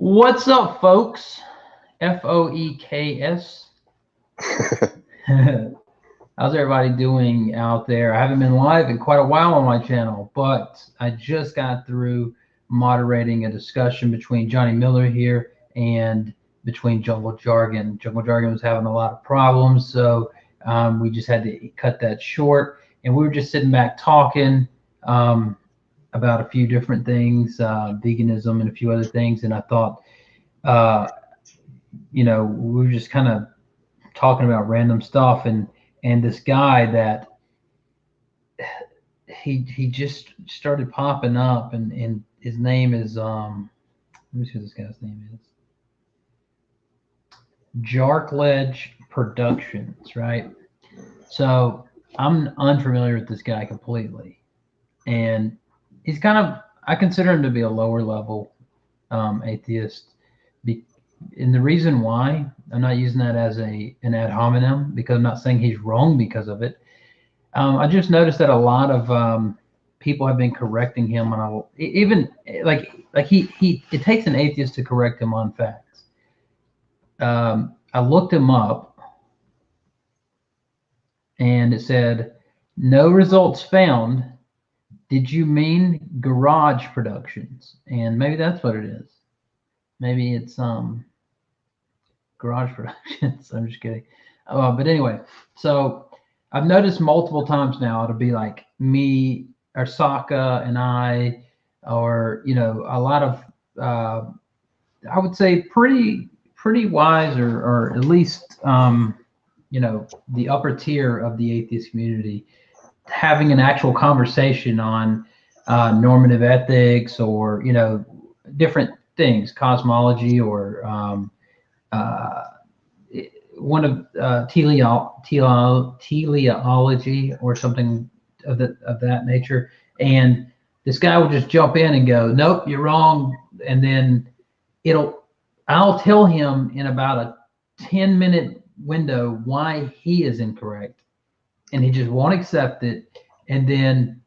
What's up, folks? FOEKS. How's everybody doing out there? I haven't been live in quite a while on my channel, but I just got through moderating a discussion between Johnny Miller here and between Jungle Jargon. Jungle Jargon was having a lot of problems, so we just had to cut that short. And we were just sitting back talking about a few different things, veganism and a few other things. And I thought, we were just kind of talking about random stuff, and this guy that he just started popping up, and his name is let me see what this guy's name is. Jarkledge Productions, right? So I'm unfamiliar with this guy completely, and he's kind of, I consider him to be a lower level atheist. And the reason why I'm not using that as an ad hominem, because I'm not saying he's wrong because of it. I just noticed that a lot of people have been correcting him on even like he it takes an atheist to correct him on facts. I looked him up, and it said no results found. Did you mean Garage Productions? And maybe that's what it is. Maybe it's Garage Productions. I'm just kidding. But anyway, so I've noticed multiple times now it'll be like me or Saka and I, or a lot of I would say pretty wise, or at least the upper tier of the atheist community, having an actual conversation on normative ethics, or different things, cosmology, or one of teleology or something of that nature. And this guy will just jump in and go, nope, you're wrong. And then I'll tell him in about a 10-minute window why he is incorrect, and he just won't accept it. And then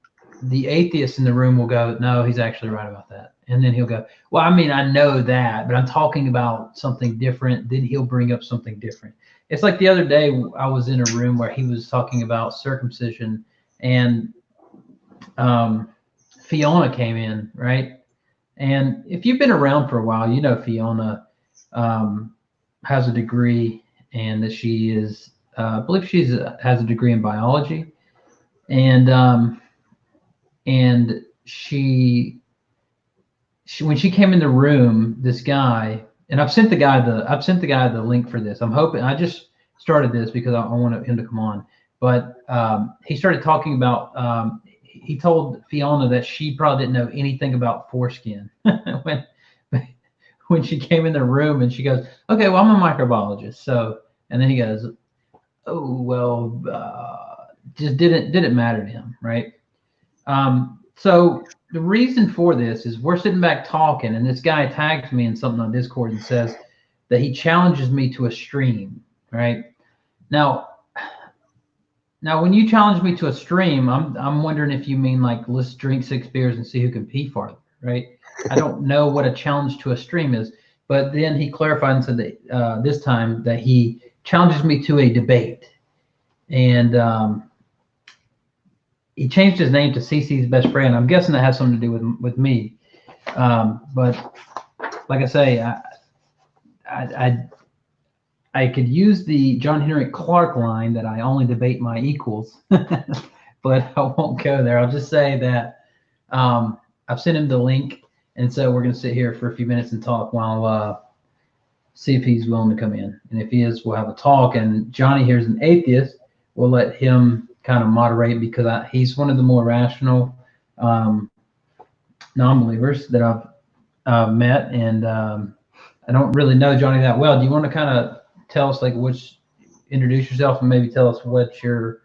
the atheist in the room will go, no, he's actually right about that. And then he'll go, well, I mean, I know that, but I'm talking about something different. Then he'll bring up something different. It's like the other day I was in a room where he was talking about circumcision, and Fiona came in, right? And if you've been around for a while, Fiona has a degree, and that she is, I believe has a degree in biology, and she when she came in the room, this guy, and I've sent the guy the link for this. I'm hoping, I just started this because I want him to come on, but he started talking about, he told Fiona that she probably didn't know anything about foreskin when she came in the room, and she goes, okay, well, I'm a microbiologist. So, and then he goes, oh, well, just didn't matter to him. Right. So the reason for this is we're sitting back talking, and this guy tags me in something on Discord and says that he challenges me to a stream. Right. Now when you challenge me to a stream, I'm wondering if you mean like, let's drink 6 beers and see who can pee farther. Right. I don't know what a challenge to a stream is, but then he clarified and said that this time that he challenges me to a debate, and he changed his name to CC's best friend. I'm guessing that has something to do with me. But like I say, I could use the John Henrik Clarke line that I only debate my equals, but I won't go there. I'll just say that I've sent him the link, and so we're going to sit here for a few minutes and talk while see if he's willing to come in. And if he is, we'll have a talk. And Johnny here's an atheist. We'll let him kind of moderate, because he's one of the more rational non-believers that I've met, and I don't really know Johnny that well. Do you want to kind of tell us, like, introduce yourself, and maybe tell us what you're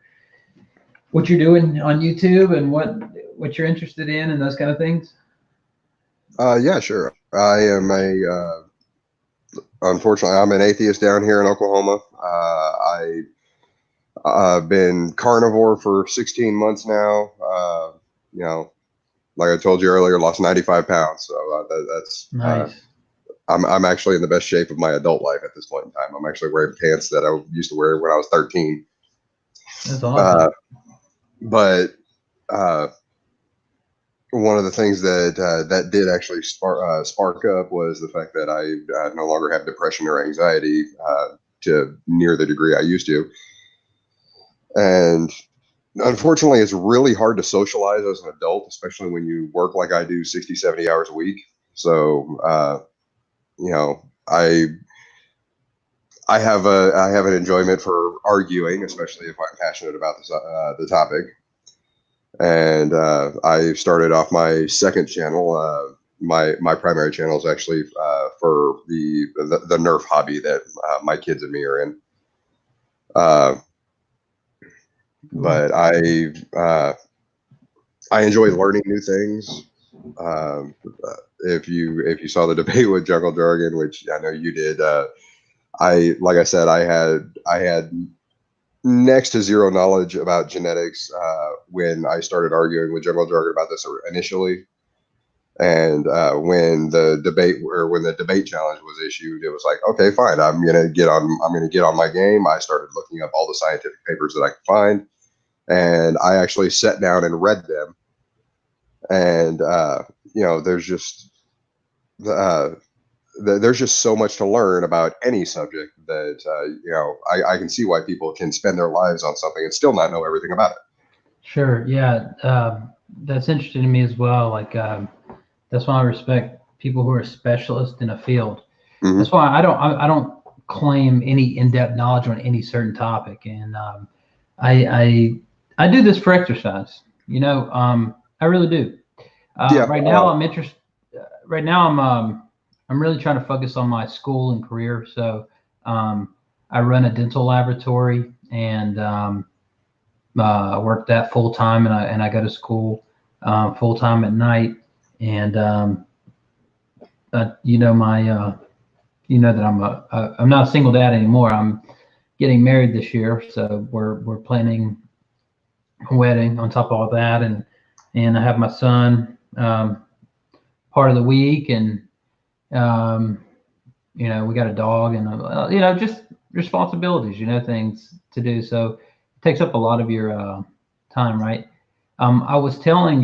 doing on YouTube, and what you're interested in, and those kind of things? Yeah, sure. I am unfortunately, I'm an atheist down here in Oklahoma. I've been carnivore for 16 months now. Like I told you earlier, lost 95 pounds. So that's nice. I'm actually in the best shape of my adult life at this point in time. I'm actually wearing pants that I used to wear when I was 13. That's awesome. But one of the things that that did actually spark up was the fact that I no longer have depression or anxiety to near the degree I used to. And unfortunately, it's really hard to socialize as an adult, especially when you work like I do 60, 70 hours a week. So, you know, I have an enjoyment for arguing, especially if I'm passionate about the topic. And I started off my second channel. My primary channel is actually for the Nerf hobby that my kids and me are in. But I enjoy learning new things. If you saw the debate with Jungle Jargon, which I know you did, like I said, I had next to zero knowledge about genetics when I started arguing with Jungle Jargon about this initially. And when the debate challenge was issued, it was like, okay, fine, I'm gonna get on my game. I started looking up all the scientific papers that I could find, and I actually sat down and read them. And there's just so much to learn about any subject that I can see why people can spend their lives on something and still not know everything about it. Sure. Yeah. That's interesting to me as well. Like, that's why I respect people who are specialists in a field. Mm-hmm. That's why I don't claim any in-depth knowledge on any certain topic. And I do this for exercise. I really do. Right now I'm interested. Right now I'm really trying to focus on my school and career. So I run a dental laboratory and work that full time, and I go to school full time at night. And that I'm not a single dad anymore. I'm getting married this year, so we're planning a wedding on top of all that, and I have my son part of the week, and we got a dog, and just responsibilities, things to do. So it takes up a lot of your time, right? I was telling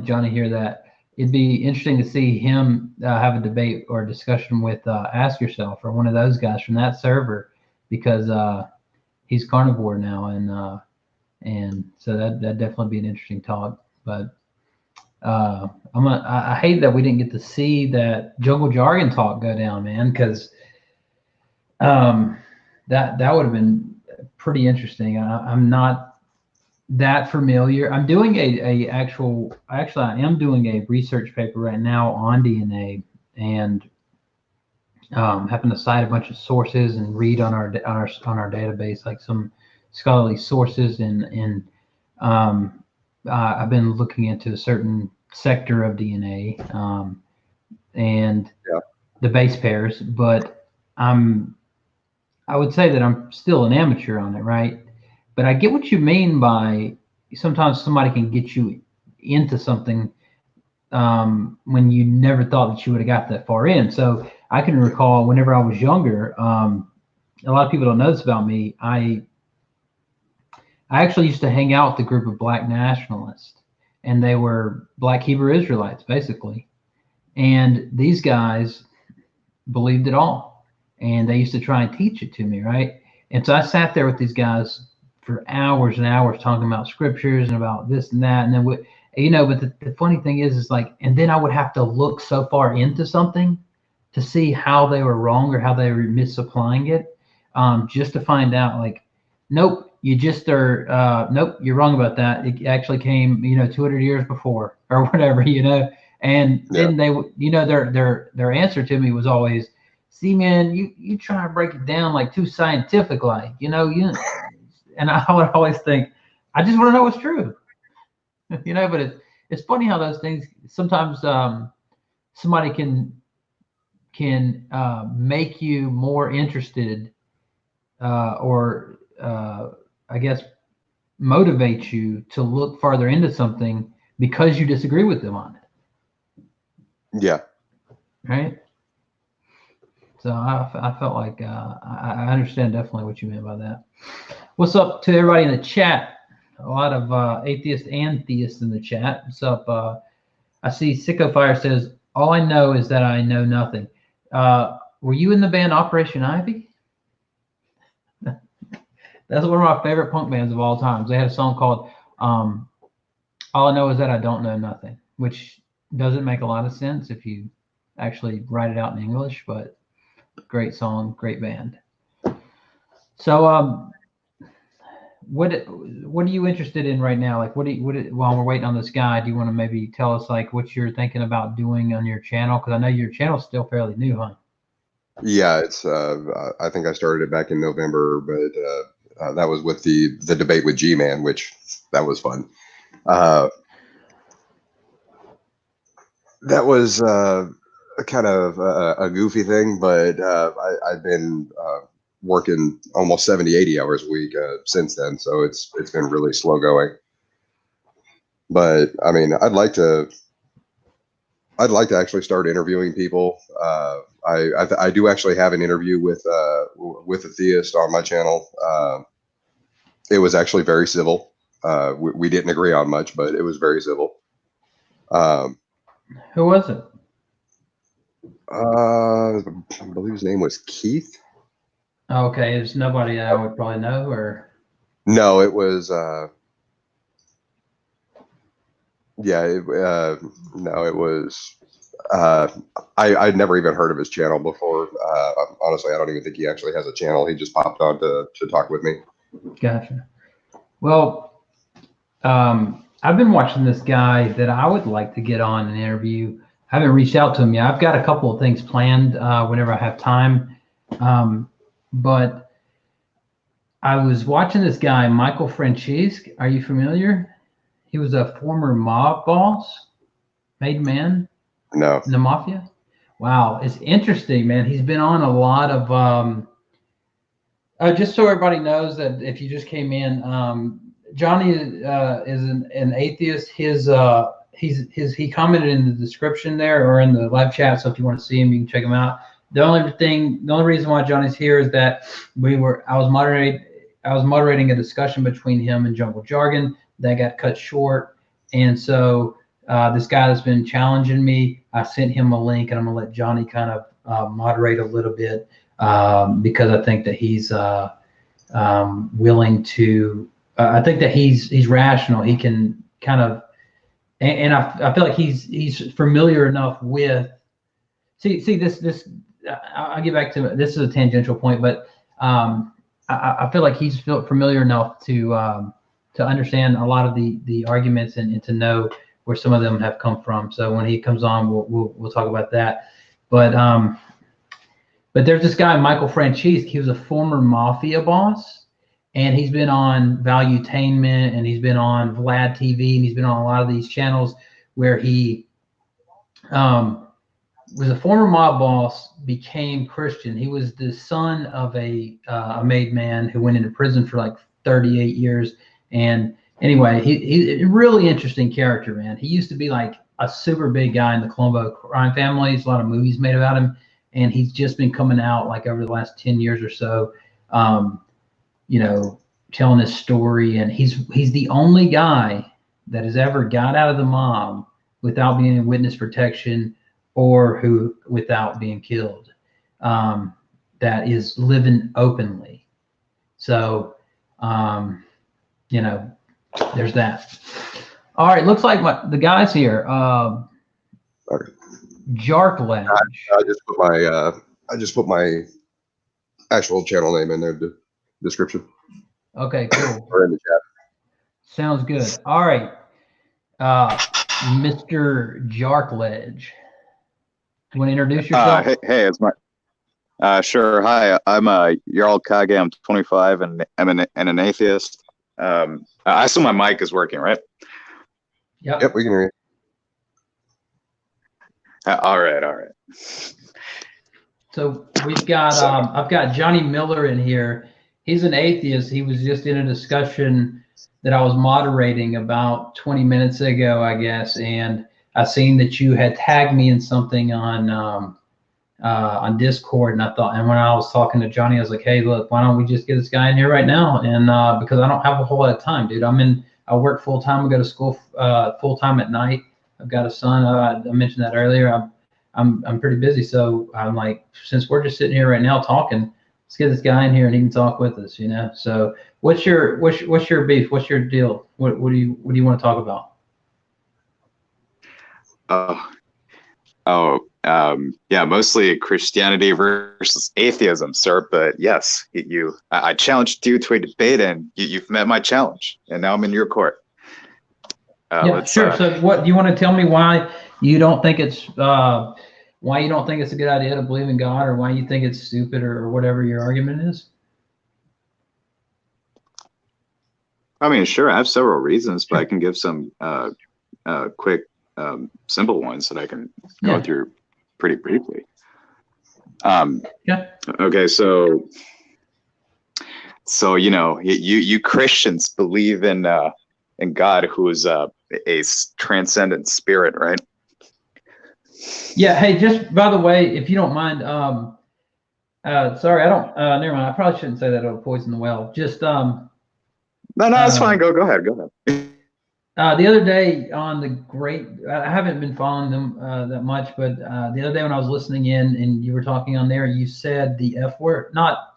Johnny here that it'd be interesting to see him have a debate or a discussion with Ask Yourself or one of those guys from that server, because he's carnivore now, and so that'd definitely be an interesting talk. But I hate that we didn't get to see that Jungle Jargon talk go down, man, because that would have been pretty interesting. I'm not that familiar. I'm doing I am doing a research paper right now on DNA, and having to cite a bunch of sources and read on our database, like some scholarly sources, and I've been looking into a certain sector of DNA and the base pairs, but I would say that I'm still an amateur on it, right? But I get what you mean by sometimes somebody can get you into something when you never thought that you would have got that far in. So I can recall whenever I was younger, a lot of people don't know this about me. I actually used to hang out with a group of Black nationalists, and they were Black Hebrew Israelites, basically. And these guys believed it all, and they used to try and teach it to me, right? And so I sat there with these guys for hours and hours talking about scriptures and about this and that. And then, but the funny thing is like, and then I would have to look so far into something to see how they were wrong or how they were misapplying it, just to find out, like, nope, you just are, nope, you're wrong about that. It actually came, 200 years before or whatever, and then they, their answer to me was always, see, man, you try to break it down like too scientific, like, and I would always think, I just want to know what's true, but it's funny how those things sometimes, somebody can make you more interested, or I guess motivate you to look farther into something because you disagree with them on it. Yeah. right? So I felt like I understand definitely what you meant by that. What's up to everybody in the chat? A lot of atheists and theists in the chat. What's up? I see Sicko Fire says, all I know is that I know nothing. Were you in the band Operation Ivy? That's one of my favorite punk bands of all times. They had a song called All I Know Is That I Don't Know Nothing, which doesn't make a lot of sense if you actually write it out in English, but great song, great band. So what are you interested in right now? Like while we're waiting on this guy, do you want to maybe tell us like what you're thinking about doing on your channel? Because I know your channel's still fairly new, huh? Yeah, it's I think I started it back in November, but that was with the debate with G-Man, which that was fun. That was kind of a goofy thing, but I've been working almost 70, 80 hours a week since then, so it's been really slow going. But I mean, I'd like to actually start interviewing people. I do actually have an interview with a theist on my channel. It was actually very civil. We didn't agree on much, but it was very civil. Who was it? I believe his name was Keith. Okay, there's nobody I would probably know, or no, it was no, it was I'd never even heard of his channel before. Honestly, I don't even think he actually has a channel. He just popped on to talk with me. Gotcha. Well, I've been watching this guy that I would like to get on an interview. I haven't reached out to him yet. I've got a couple of things planned whenever I have time. But I was watching this guy, Michael Francisque. Are you familiar? He was a former mob boss, made man. No. In the mafia. Wow, it's interesting, man. He's been on a lot of. Just so everybody knows that if you just came in, Johnny is an atheist. He commented in the description there or in the live chat. So if you want to see him, you can check him out. The only reason why Johnny's here is that I was moderating a discussion between him and Jungle Jargon that got cut short, and so this guy that's been challenging me, I sent him a link, and I'm gonna let Johnny kind of moderate a little bit because I think that he's willing to. I think that he's rational. He can kind of, and I feel like he's familiar enough with. See this. I'll get back to this. Is a tangential point, but I feel like he's familiar enough to understand a lot of the arguments and to know where some of them have come from. So when he comes on, we'll talk about that. But there's this guy, Michael Francisque. He was a former mafia boss, and he's been on Valuetainment, and he's been on Vlad TV, and he's been on a lot of these channels where he was a former mob boss, became Christian. He was the son of a made man who went into prison for like 38 years. And anyway, he's a really interesting character, man. He used to be like a super big guy in the Colombo crime family. There's a lot of movies made about him, and he's just been coming out like over the last 10 years or so, telling his story. And he's the only guy that has ever got out of the mob without being in witness protection or without being killed, that is living openly. So, there's that. All right, looks like the guys here. Okay. Jarkledge. I just put my actual channel name in there, the description. Okay, cool. Or in the chat. Sounds good. All right, Mr. Jarkledge. You want to introduce yourself? Hey, it's my. Sure. Hi, I'm Jarl Kage. I'm 25 and I'm an atheist. I assume my mic is working, right? Yep, we can hear you. All right. So we've got I've got Johnny Miller in here. He's an atheist. He was just in a discussion that I was moderating about 20 minutes ago, I guess, and I seen that you had tagged me in something on Discord, and I thought, and when I was talking to Johnny, I was like, hey, look, why don't we just get this guy in here right now? And because I don't have a whole lot of time, dude. I work full time. I go to school full time at night. I've got a son. I mentioned that earlier. I'm pretty busy, so I'm like, since we're just sitting here right now talking, let's get this guy in here and he can talk with us, you know. So what's your beef? What's your deal? What do you want to talk about? Yeah, mostly Christianity versus atheism, sir. But yes, I challenged you to a debate, and you've met my challenge, and now I'm in your court. Yeah, sure. So, what do you want to tell me? Why you don't think it's a good idea to believe in God, or why you think it's stupid, or whatever your argument is? I mean, sure, I have several reasons, but I can give some quick, simple ones that I can go through pretty briefly. Okay, so you know, you Christians believe in God, who is a transcendent spirit, right? Yeah. Hey, just by the way, if you don't mind, sorry, I don't. Never mind. I probably shouldn't say that. It'll poison the well. Just No, that's fine. Go ahead. The other day on the Great, I haven't been following them that much, but the other day when I was listening in and you were talking on there, you said the F word, not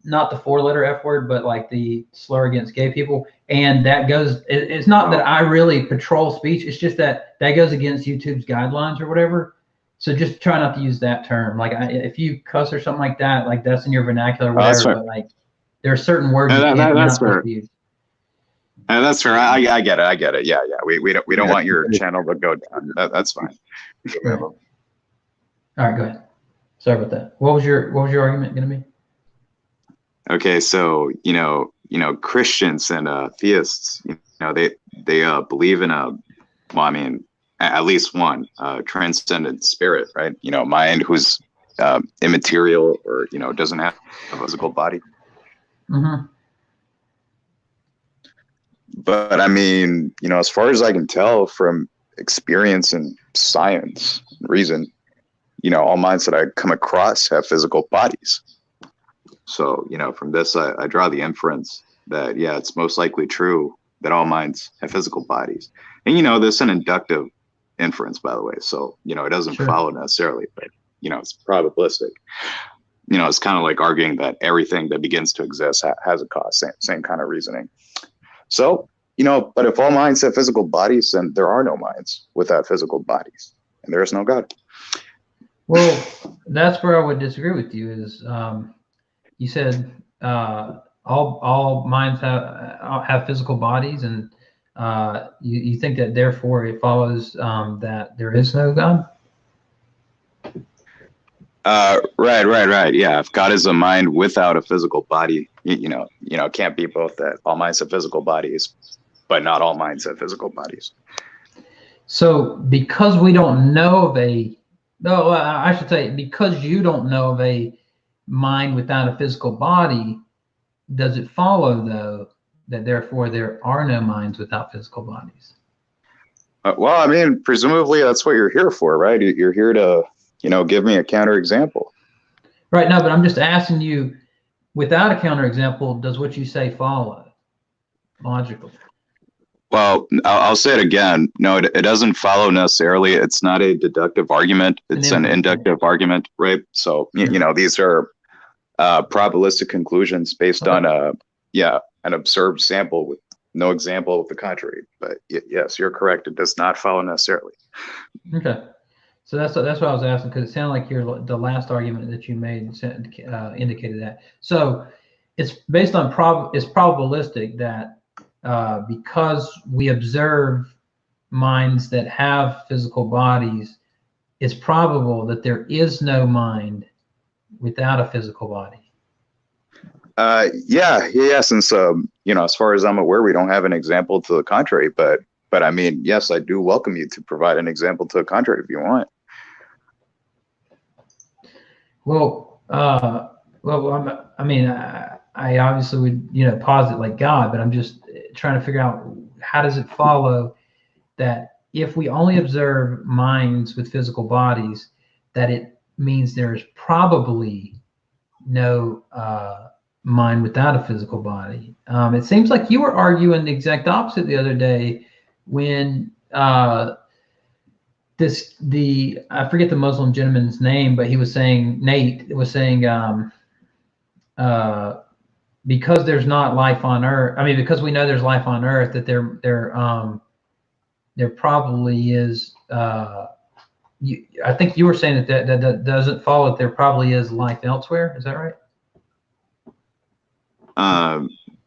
the 4-letter F word, but like the slur against gay people. And that goes, it's not that I really patrol speech. It's just that goes against YouTube's guidelines or whatever. So just try not to use that term. Like if you cuss or something like that, like that's in your vernacular or whatever, but like there are certain words you're not supposed to use. That's fair. I get it. Yeah. We don't want your channel to go down. That's fine. Right. All right, go ahead. Sorry about that. What was your argument going to be? Okay, so you know, Christians and theists, you know, they believe in at least one transcendent spirit, right? You know, mind who's immaterial, or you know, doesn't have a physical body. Mm-hmm. But I mean, you know, as far as I can tell from experience and science and reason, you know, all minds that I come across have physical bodies. So, you know, from this, I draw the inference that, yeah, it's most likely true that all minds have physical bodies. And, you know, this is an inductive inference, by the way. So, you know, it doesn't follow necessarily, but, you know, it's probabilistic. You know, it's kind of like arguing that everything that begins to exist has a cause, same kind of reasoning. So, you know, but if all minds have physical bodies, then there are no minds without physical bodies, and there is no God. Well, that's where I would disagree with you. Is you said all minds have physical bodies, and you think that therefore it follows that there is no God. Right. Yeah, if God is a mind without a physical body, you know, it can't be both that all minds have physical bodies, but not all minds have physical bodies. So because we don't know of I should say, because you don't know of a mind without a physical body, does it follow though that therefore there are no minds without physical bodies? Well, I mean, presumably that's what you're here for, right? You're here to, you know, give me a counterexample. Right. No, but I'm just asking you, without a counterexample, does what you say follow logically? Well, I'll say it again. No, it doesn't follow necessarily. It's not a deductive argument. It's an inductive argument, right? So, you know, these are probabilistic conclusions based on an observed sample with no example of the contrary. But yes, you're correct. It does not follow necessarily. Okay. So that's what I was asking, because it sounded like the last argument that you made indicated that. So it's based on it's probabilistic that because we observe minds that have physical bodies, it's probable that there is no mind without a physical body. Yeah. Since you know, as far as I'm aware, we don't have an example to the contrary. But I mean, yes, I do welcome you to provide an example to the contrary if you want. Well, I mean, I obviously would, you know, posit like God, but I'm just trying to figure out, how does it follow that if we only observe minds with physical bodies, that it means there's probably no mind without a physical body. It seems like you were arguing the exact opposite the other day when I forget the Muslim gentleman's name, but he was saying, Nate was saying, because there's not life on Earth. I mean, because we know there's life on Earth, that there probably is. I think you were saying that doesn't follow that there probably is life elsewhere. Is that right?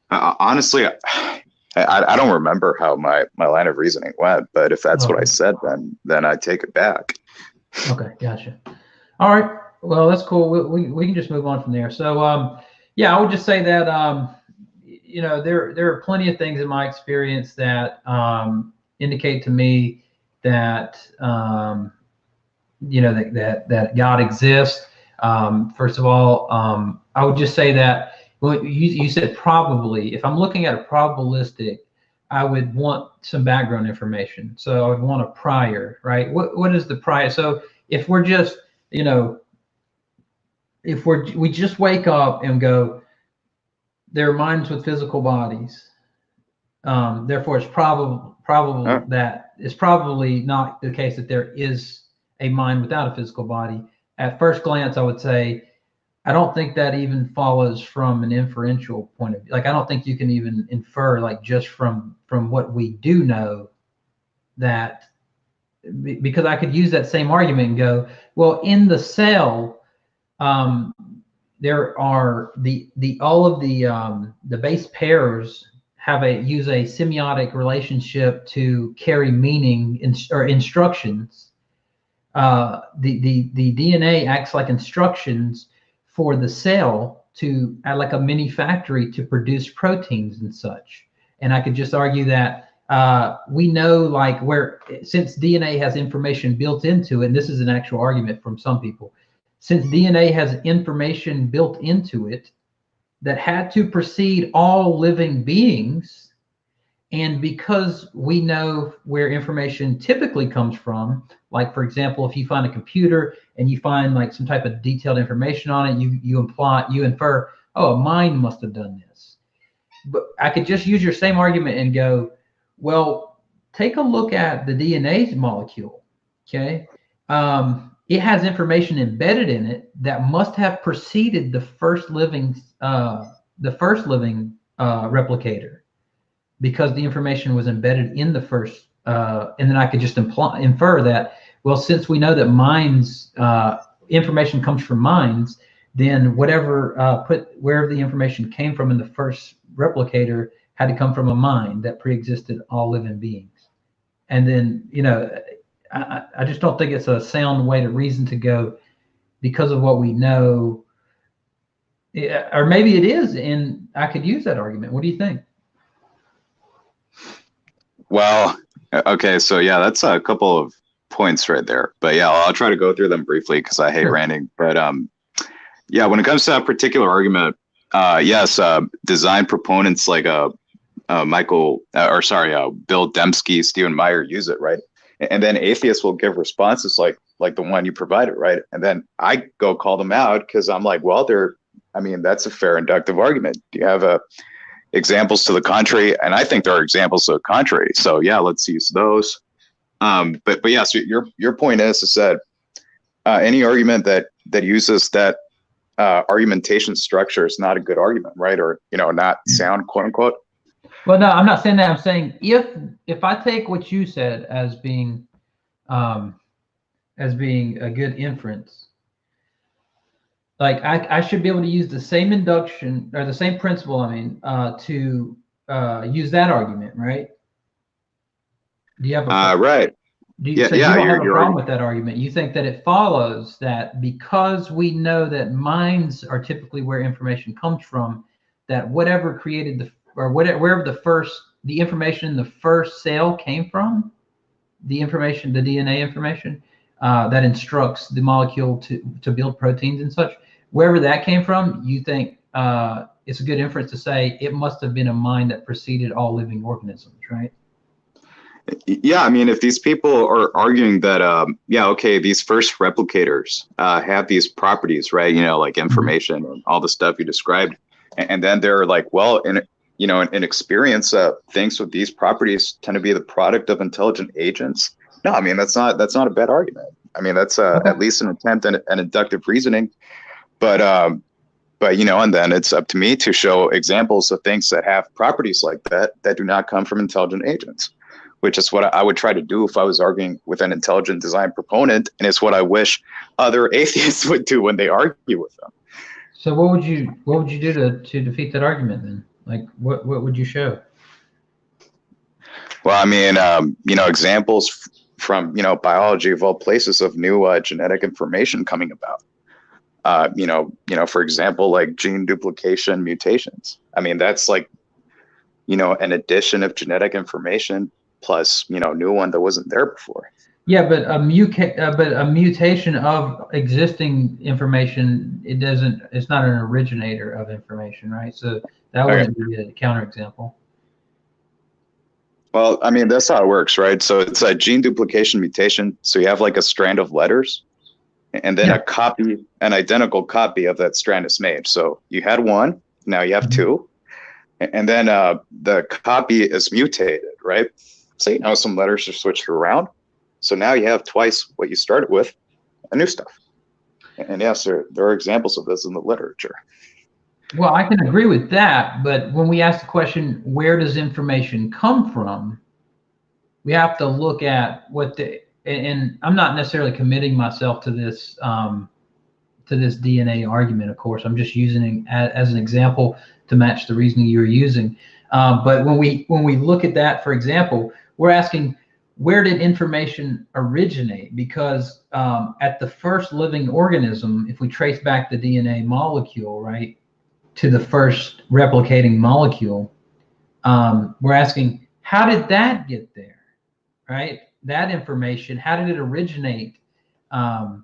Honestly, I don't remember how my line of reasoning went, but if that's what I said, then I take it back. Okay, gotcha. All right, well, that's cool. We can just move on from there. So, yeah, I would just say that you know, there are plenty of things in my experience that indicate to me that you know, that God exists. First of all, I would just say that. Well, you said probably. If I'm looking at a probabilistic, I would want some background information. So I would want a prior, right? What is the prior? So if we're just, you know, if we just wake up and go, there are minds with physical bodies. Therefore, it's probable that it's probably not the case that there is a mind without a physical body. At first glance, I would say, I don't think that even follows from an inferential point of view. Like, I don't think you can even infer, like, just from what we do know, that, because I could use that same argument and go, well, in the cell, there are all of the base pairs use a semiotic relationship to carry meaning or instructions. The DNA acts like instructions for the cell to add, like a mini factory, to produce proteins and such. And I could just argue that we know, like, since DNA has information built into it, and this is an actual argument from some people, since DNA has information built into it that had to precede all living beings, and because we know where information typically comes from, like, for example, if you find a computer and you find, like, some type of detailed information on it, you infer, oh, a mind must have done this. But I could just use your same argument and go, well, take a look at the DNA molecule. Okay, it has information embedded in it that must have preceded the first living replicator, because the information was embedded in the first, and then I could just infer that, well, since we know that minds, information comes from minds, then wherever the information came from in the first replicator had to come from a mind that pre-existed all living beings. And then, you know, I just don't think it's a sound way to reason, to go, because of what we know, or maybe it is, and I could use that argument. What do you think? Well, okay, so yeah, that's a couple of points right there. But yeah, I'll try to go through them briefly because I hate ranting. But yeah, when it comes to that particular argument, yes, design proponents like Bill Dembski, Stephen Meyer use it, right? And then atheists will give responses like the one you provided, right? And then I go call them out because I'm like, well, that's a fair inductive argument. Do you have examples to the contrary? And I think there are examples to the contrary. So yeah, let's use those. But yeah, so your point is that any argument that uses that argumentation structure is not a good argument, right? Or, you know, not sound, quote unquote. Well, no, I'm not saying that. I'm saying if I take what you said as being a good inference, like I should be able to use the same induction, or the same principle, to use that argument, right? Do you have a right? You don't have a problem with that argument? You think that it follows that because we know that minds are typically where information comes from, that whatever created wherever the information in the first cell came from, the DNA information that instructs the molecule to build proteins and such, wherever that came from, you think it's a good inference to say it must have been a mind that preceded all living organisms, right? Yeah, I mean, if these people are arguing that, yeah, okay, these first replicators have these properties, right? You know, like information and all the stuff you described, and then they're like, well, in experience, things with these properties tend to be the product of intelligent agents. No, I mean that's not a bad argument. I mean that's Okay. at least an attempt at an inductive reasoning, but and then it's up to me to show examples of things that have properties like that do not come from intelligent agents, which is what I would try to do if I was arguing with an intelligent design proponent, and it's what I wish other atheists would do when they argue with them. So what would you do to defeat that argument then? Like what would you show? Well, I mean, examples from biology of all places of new genetic information coming about. For example, like gene duplication mutations. I mean, that's like, an addition of genetic information plus, new one that wasn't there before. Yeah, but a mutation of existing information, it's not an originator of information, right? So that wouldn't be a counterexample. Well, I mean, that's how it works, right? So it's a gene duplication mutation. So you have like a strand of letters, and then an identical copy of that strand is made. So you had one, now you have two, and then the copy is mutated, right? So some letters are switched around. So now you have twice what you started with, a new stuff. And yes, there are examples of this in the literature. Well, I can agree with that, but when we ask the question, where does information come from? We have to look at and I'm not necessarily committing myself to this DNA argument, of course. I'm just using it as an example to match the reasoning you're using. But when we look at that, for example, we're asking, where did information originate? Because at the first living organism, if we trace back the DNA molecule, right, to the first replicating molecule, we're asking, how did that get there, right? That information, how did it originate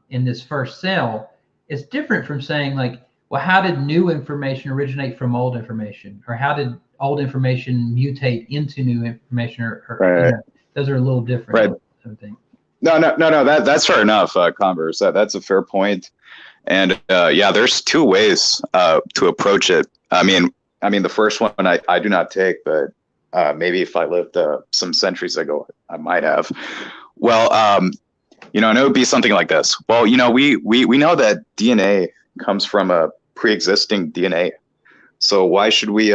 in this first cell? It's different from saying like, well, how did new information originate from old information? Or how did old information mutate into new information? Right. Those are a little different, right? I think. No. That's fair enough, Converse. That's a fair point. And there's two ways to approach it. I mean, the first one I do not take, but maybe if I lived some centuries ago, I might have. Well, and it would be something like this. Well, we know that DNA comes from a pre-existing DNA. So why should we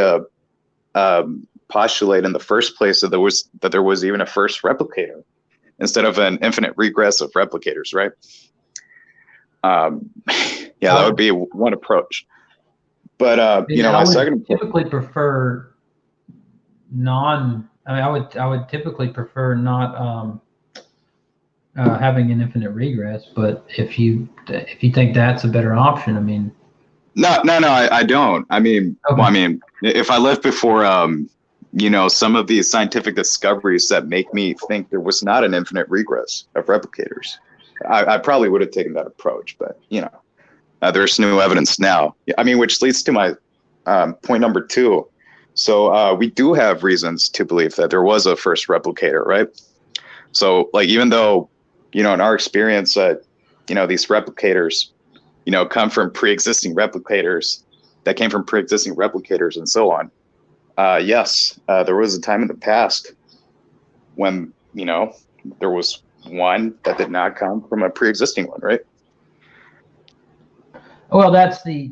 postulate in the first place that there was even a first replicator instead of an infinite regress of replicators, right? That would be one approach. But my second typically prefer I would typically prefer not having an infinite regress. But if you think that's a better option, I mean. No, I don't. I mean, okay. Well, I mean, if I lived before, some of these scientific discoveries that make me think there was not an infinite regress of replicators, I probably would have taken that approach. But there's new evidence now. I mean, which leads to my point number 2. So we do have reasons to believe that there was a first replicator, right? So, like, even though in our experience, these replicators, come from pre-existing replicators that came from pre-existing replicators and so on. Yes, there was a time in the past when, there was one that did not come from a pre-existing one, right? Well, that's the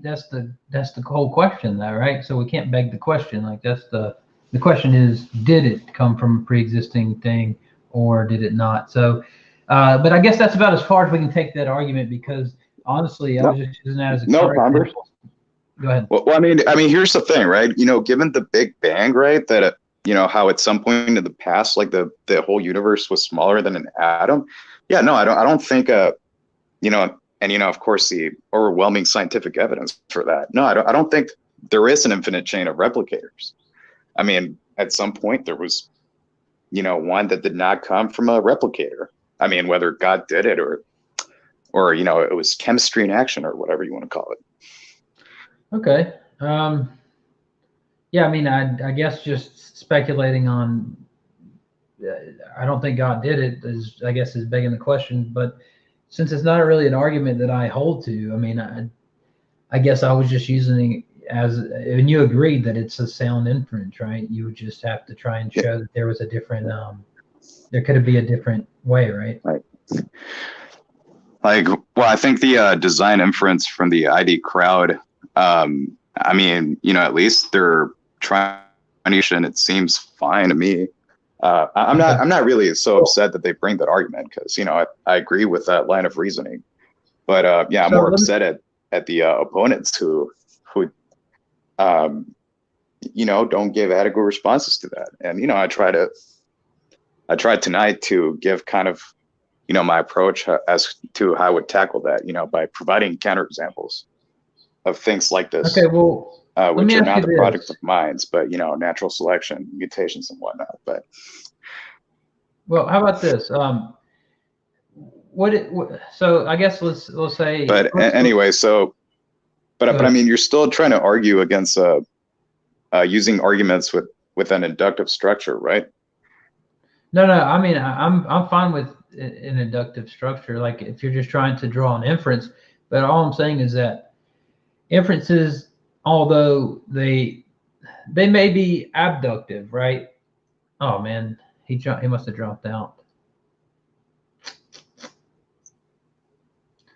whole question, though, right? So we can't beg the question. Like the question is, did it come from a pre-existing thing or did it not? So, but I guess that's about as far as we can take that argument, because honestly, I was just using that as a example. Go ahead. Well, I mean, here's the thing, right? Given the Big Bang, right, that how at some point in the past, like the whole universe was smaller than an atom. Yeah, no, I don't think, and of course, the overwhelming scientific evidence for that. No, I don't think there is an infinite chain of replicators. I mean, at some point there was, one that did not come from a replicator. I mean, whether God did it or it was chemistry in action or whatever you want to call it. Okay. Yeah, I mean, I guess just speculating on I don't think God did it, is, I guess, is begging the question. But since it's not really an argument that I hold to, I mean, I guess I was just using it as, and you agreed that it's a sound inference, right? You would just have to try and show that there was a different, there could be a different way, right? Right. Like, well, I think the design inference from the ID crowd, I mean, you know, at least they're trying, and it seems fine to me. I'm not really so upset that they bring that argument, because, you know, I agree with that line of reasoning. But yeah, I'm more upset at the opponents who you know, don't give adequate responses to that. And, you know, I tried tonight to give kind of, you know, my approach as to how I would tackle that, you know, by providing counterexamples of things like this. Okay, well, which are not the product of minds, but, you know, natural selection, mutations and whatnot. But well, how about this? So I guess let's say. But anyway, so, but I mean, you're still trying to argue against using arguments with an inductive structure, right? No. I mean, I'm fine with an inductive structure, like if you're just trying to draw an inference. But all I'm saying is that inferences, although they may be abductive, right? Oh man, he must have dropped out.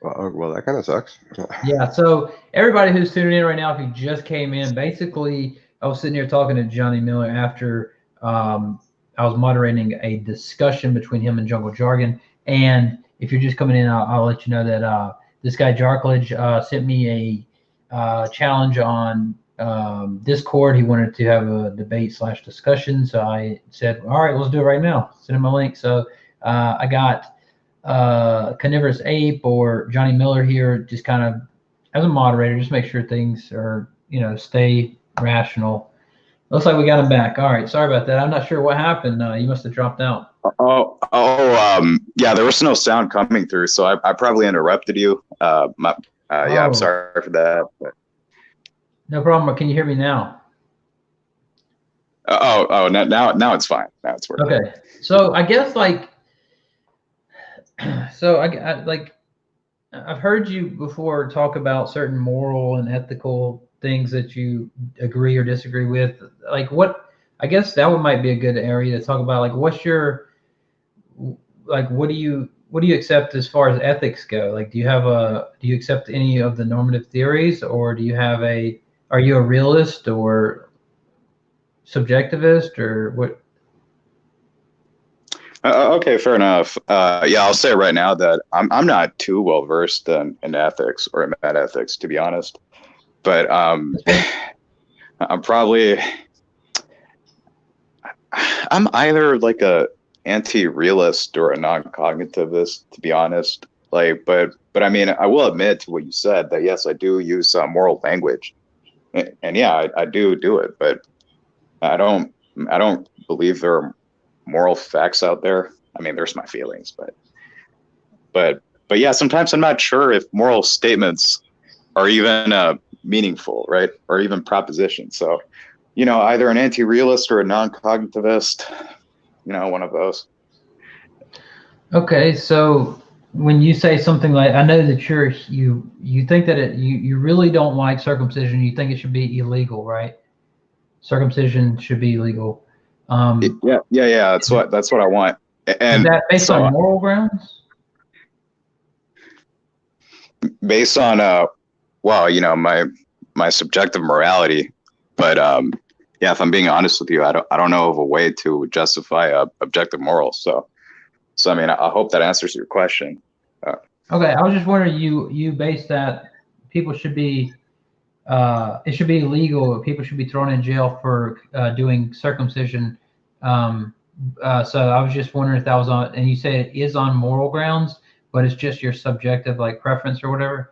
Well, that kind of sucks. Yeah. So everybody who's tuning in right now, if you just came in, basically, I was sitting here talking to Johnny Miller after I was moderating a discussion between him and Jungle Jargon. And if you're just coming in, I'll let you know that this guy Jarklage sent me a challenge on Discord. He wanted to have a debate/discussion. So I said, all right, let's do it right now. Send him a link. So I got Carnivorous Ape or Johnny Miller here, just kind of as a moderator, just make sure things are, you know, stay rational. Looks like we got him back. All right, sorry about that. I'm not sure what happened. You must have dropped out. Yeah, there was no sound coming through, so I probably interrupted you. Yeah, I'm sorry for that. But. No problem. Can you hear me now? Now it's fine. Now it's working. Okay, so I guess like, so I've heard you before talk about certain moral and ethical things that you agree or disagree with. Like what, I guess that one might be a good area to talk about. Like what's your, like what do you accept as far as ethics go? Like do you accept any of the normative theories, or do you have are you a realist or subjectivist or what? Okay, fair enough. Yeah, I'll say right now that I'm not too well versed in ethics or metaethics, to be honest. But I'm either like a anti-realist or a non-cognitivist, to be honest. Like, but I mean, I will admit to what you said that yes, I do use moral language, and yeah, I do it. But I don't believe there are moral facts out there. I mean, there's my feelings, but yeah, sometimes I'm not sure if moral statements are even meaningful, right? Or even propositions. So, you know, either an anti-realist or a non-cognitivist, you know, one of those. Okay, so when you say something like, I know that you think that you really don't like circumcision, you think it should be illegal, right? Circumcision should be illegal. Yeah. That's what I want. And is that based on moral grounds? Based on well, you know, my subjective morality, but yeah, if I'm being honest with you, I don't know of a way to justify objective morals. So I mean, I hope that answers your question. Okay, I was just wondering, you base that people should be it should be illegal. People should be thrown in jail for doing circumcision. So I was just wondering if that was on, and you say it is on moral grounds, but it's just your subjective like preference or whatever,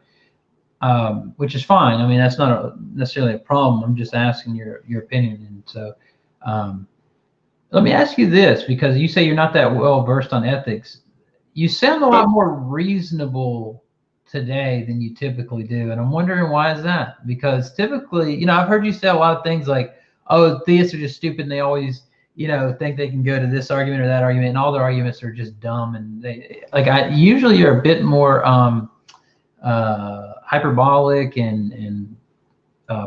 which is fine. I mean, that's not necessarily a problem. I'm just asking your opinion. And so let me ask you this, because you say you're not that well versed on ethics. You sound a lot more reasonable today than you typically do, and I'm wondering why is that? Because typically, you know, I've heard you say a lot of things like, "Oh, theists are just stupid, and they always, think they can go to this argument or that argument, and all their arguments are just dumb. And they I usually are a bit more hyperbolic and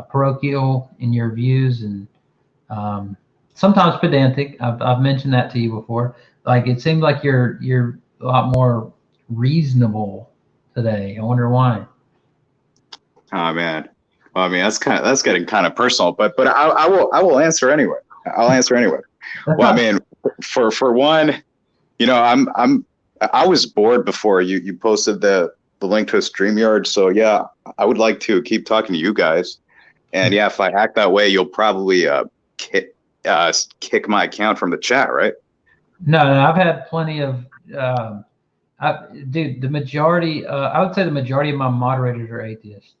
parochial in your views, and sometimes pedantic. I've mentioned that to you before. Like it seems like you're a lot more reasonable today. I wonder why. Oh man. Well, I mean that's getting kind of personal, but I will answer anyway. I'll answer anyway. Well, I mean, for one, I was bored before you posted the link to a StreamYard. So yeah, I would like to keep talking to you guys. And yeah, if I act that way, you'll probably kick my account from the chat, right? No, I've had plenty of dude. The majority, I would say, the majority of my moderators are atheists.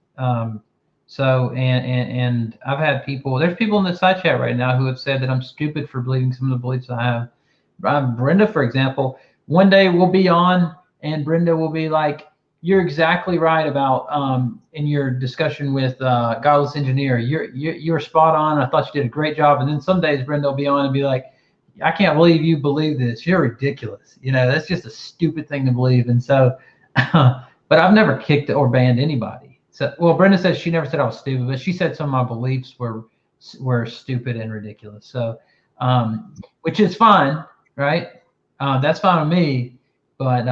So and I've had people. There's people in the side chat right now who have said that I'm stupid for believing some of the beliefs I have. Brenda, for example, one day we'll be on, and Brenda will be like, "You're exactly right about in your discussion with Godless Engineer. You're spot on. I thought you did a great job." And then some days Brenda will be on and be like, "I can't believe you believe this. You're ridiculous. That's just a stupid thing to believe." And so, but I've never kicked or banned anybody. So, well, Brenda says she never said I was stupid, but she said some of my beliefs were stupid and ridiculous. So, which is fine, right? That's fine with me. But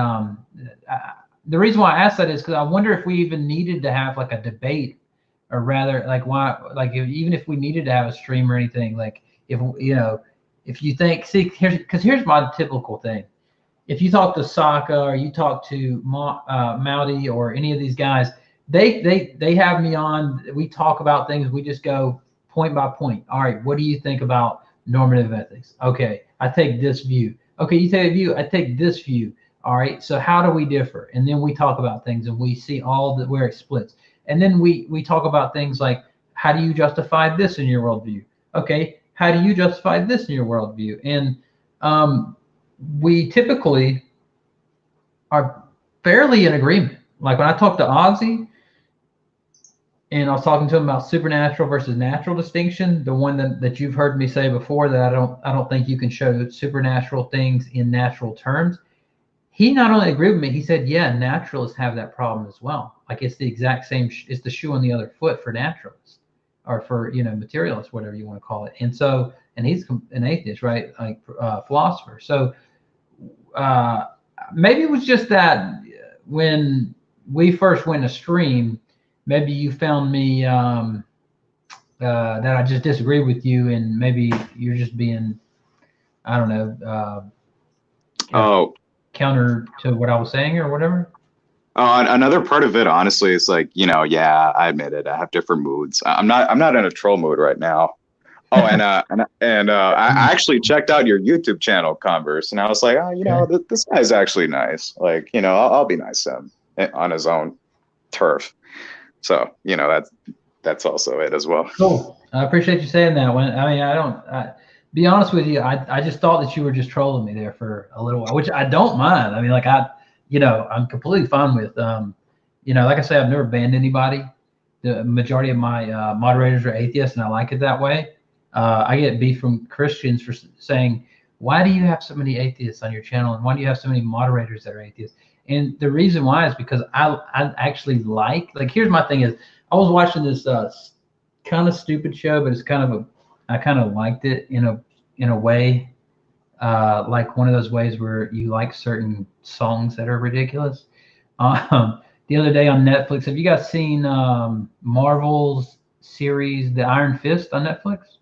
the reason why I asked that is because I wonder if we even needed to have like a debate, or rather, like why, like even if we needed to have a stream or anything, like if you think, see, here's my typical thing. If you talk to Sokka or you talk to Mouty or any of these guys, they have me on. We talk about things. We just go point by point. All right, what do you think about normative ethics? Okay, I take this view. Okay, you take a view. I take this view. All right, so how do we differ? And then we talk about things, and we see where it splits. And then we talk about things like, how do you justify this in your worldview? Okay, how do you justify this in your worldview? And we typically are fairly in agreement. Like when I talk to Ozzy, and I was talking to him about supernatural versus natural distinction, the one that you've heard me say before, that I don't think you can show supernatural things in natural terms. He not only agreed with me, he said, yeah, naturalists have that problem as well. Like it's the exact same, it's the shoe on the other foot for naturalists, or for, materialists, whatever you want to call it. And so, and he's an atheist, right? Like philosopher. So maybe it was just that when we first went to stream, maybe you found me that I just disagree with you, and maybe you're just being, I don't know, counter to what I was saying or whatever. Another part of it, honestly, is like, yeah, I admit it. I have different moods. I'm not in a troll mood right now. Oh, and I actually checked out your YouTube channel, Converse, and I was like, this guy's actually nice. Like, I'll be nice to him on his own turf. So, that's also it as well. Cool. I appreciate you saying that. Be honest with you, I just thought that you were just trolling me there for a little while, which I don't mind. I mean, like I'm completely fine with. Like I say, I've never banned anybody. The majority of my moderators are atheists, and I like it that way. I get beef from Christians for saying, why do you have so many atheists on your channel, and why do you have so many moderators that are atheists? And the reason why is because I actually like here's my thing is, I was watching this kind of stupid show, but it's I kind of liked it in a way, like one of those ways where you like certain songs that are ridiculous. The other day on Netflix, have you guys seen Marvel's series, The Iron Fist, on Netflix?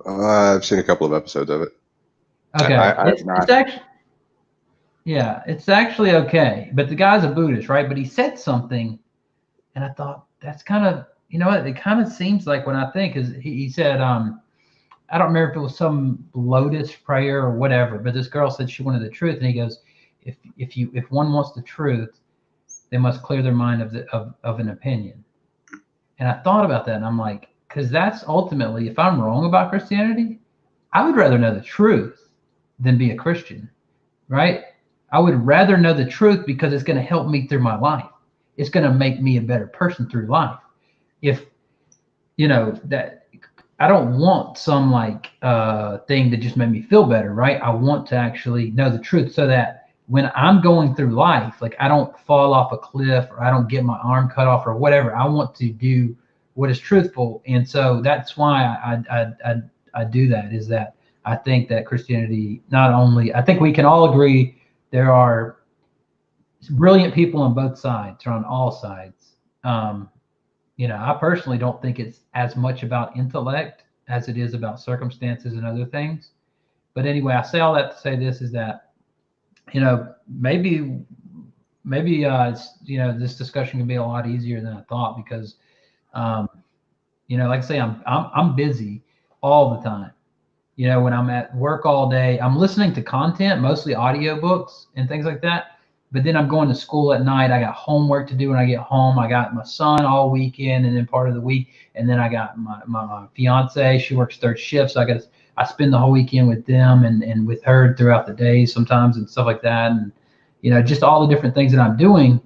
I've seen a couple of episodes of it. Okay, it's actually okay. But the guy's a Buddhist, right? But he said something, and I thought that's kind of, it kind of seems like when I think is he said, I don't remember if it was some lotus prayer or whatever, but this girl said she wanted the truth, and he goes, if one wants the truth, they must clear their mind of an opinion. And I thought about that, and I'm like, because that's ultimately, if I'm wrong about Christianity, I would rather know the truth than be a Christian, right? I would rather know the truth because it's going to help me through my life. It's going to make me a better person through life. If, that I don't want some like thing that just made me feel better, right? I want to actually know the truth so that when I'm going through life, like I don't fall off a cliff or I don't get my arm cut off or whatever. I want to do what is truthful, and so that's why I do that. Is that I think that Christianity not only, I think we can all agree there are brilliant people on both sides or on all sides. I personally don't think it's as much about intellect as it is about circumstances and other things. But anyway, I say all that to say this is that, maybe this discussion can be a lot easier than I thought because, like I say, I'm busy all the time. When I'm at work all day, I'm listening to content, mostly audiobooks and things like that. But then I'm going to school at night. I got homework to do when I get home. I got my son all weekend and then part of the week. And then I got my fiance. She works third shift. So I spend the whole weekend with them and with her throughout the day sometimes and stuff like that. And, just all the different things that I'm doing.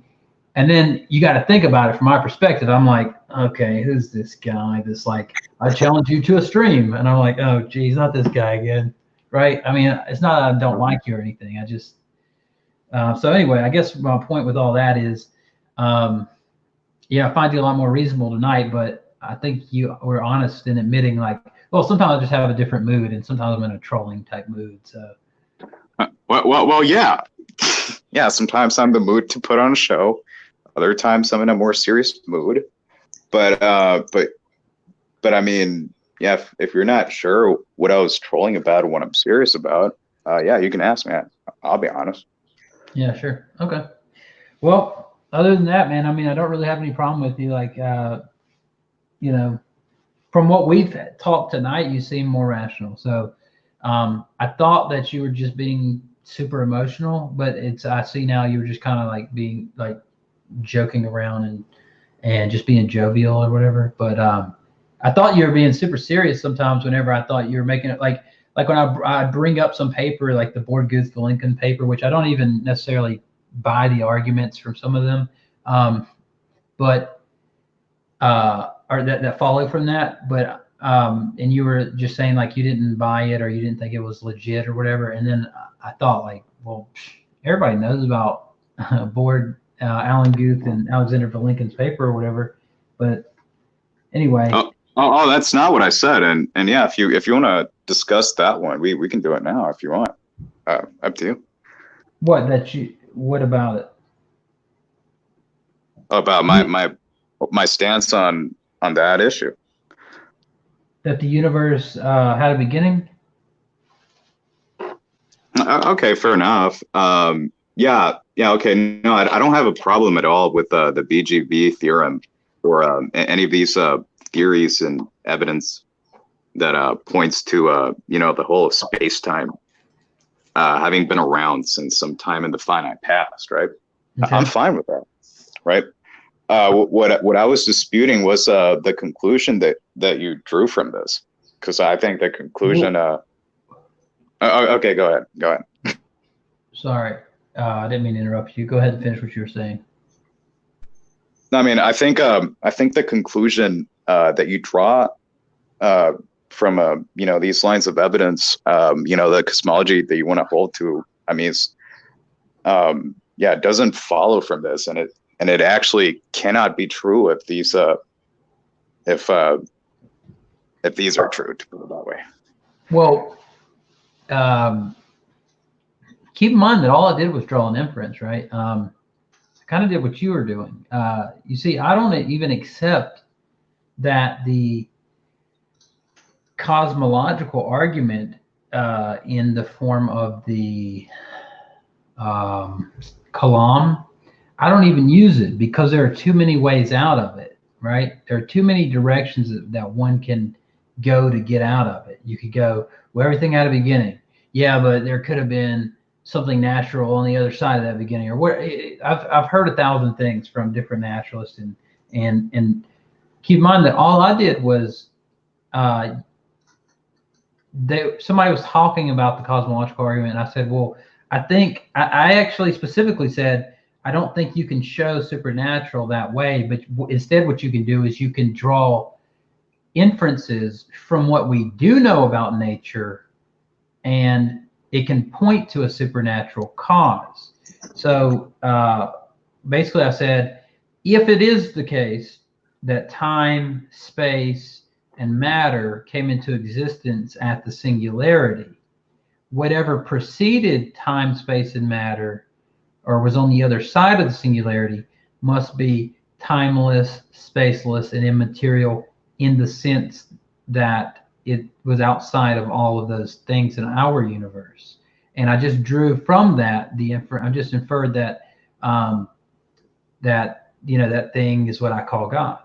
And then you got to think about it from my perspective. I'm like, okay, who's this guy? This like, I challenge you to a stream. And I'm like, oh, geez, not this guy again. Right. I mean, it's not that I don't like you or anything. I just, so anyway, I guess my point with all that is, I find you a lot more reasonable tonight, but I think you were honest in admitting like, well, sometimes I just have a different mood and sometimes I'm in a trolling type mood. So. Well, yeah. Yeah. Sometimes I'm in the mood to put on a show. Other times I'm in a more serious mood, but I mean, yeah, if you're not sure what I was trolling about or what I'm serious about, yeah, you can ask me. I'll be honest. Yeah, sure. Okay. Well, other than that, man, I mean, I don't really have any problem with you. Like, from what we've talked tonight, you seem more rational. So, I thought that you were just being super emotional, but I see now you were just kind of like being like joking around and just being jovial or whatever. But, I thought you were being super serious sometimes whenever I thought you were making it like when I bring up some paper, like the Board Guth Lincoln paper, which I don't even necessarily buy the arguments from some of them, but or that follow from that. But and you were just saying like you didn't buy it or you didn't think it was legit or whatever. And then I thought like, well, everybody knows about Alan Guth and Alexander Lincoln's paper or whatever. But anyway. Oh, that's not what I said. And yeah, if you want to discuss that one, we can do it now if you want. Up to you. What about it? About my stance on that issue. That the universe had a beginning? Okay, fair enough. Yeah, okay. No, I don't have a problem at all with the BGB theorem or any of these theories and evidence that points to the whole of space-time having been around since some time in the finite past, right? Okay. I'm fine with that, right? What I was disputing was the conclusion that you drew from this, because I think the conclusion. Okay, go ahead. Sorry, I didn't mean to interrupt you. Go ahead and finish what you were saying. I mean, I think the conclusion that you draw from these lines of evidence, the cosmology that you want to hold to, I mean, it doesn't follow from this, and it actually cannot be true if these are true, to put it that way. Well, keep in mind that all I did was draw an inference, right? I kind of did what you were doing. You see, I don't even accept that the cosmological argument in the form of the Kalam, I don't even use it because there are too many ways out of it, right? There are too many directions that one can go to get out of it. You could go, well, everything had a beginning. Yeah, but there could have been something natural on the other side of that beginning, or where I've heard 1,000 things from different naturalists, and keep in mind that all I did was somebody was talking about the cosmological argument, and I said, well, I think I actually specifically said I don't think you can show supernatural that way, but instead what you can do is you can draw inferences from what we do know about nature, and it can point to a supernatural cause. So basically I said, if it is the case that time, space, and matter came into existence at the singularity, whatever preceded time, space, and matter, or was on the other side of the singularity, must be timeless, spaceless, and immaterial in the sense that it was outside of all of those things in our universe. And I just drew from that I just inferred that that thing is what I call God.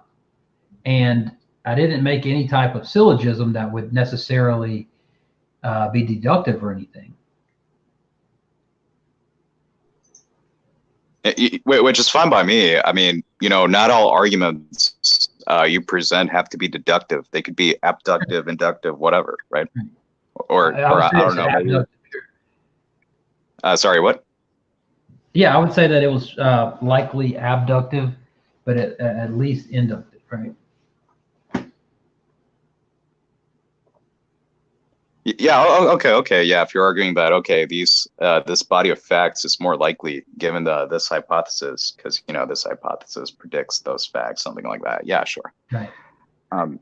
And I didn't make any type of syllogism that would necessarily be deductive or anything. Which is fine by me. I mean, not all arguments you present have to be deductive. They could be abductive, inductive, whatever, right? Or I don't know. Maybe. Sorry, what? Yeah, I would say that it was likely abductive, but at least inductive, right? Yeah. Okay. Yeah. If you're arguing that, okay, this body of facts is more likely given this hypothesis because this hypothesis predicts those facts, something like that. Yeah, sure. Right. But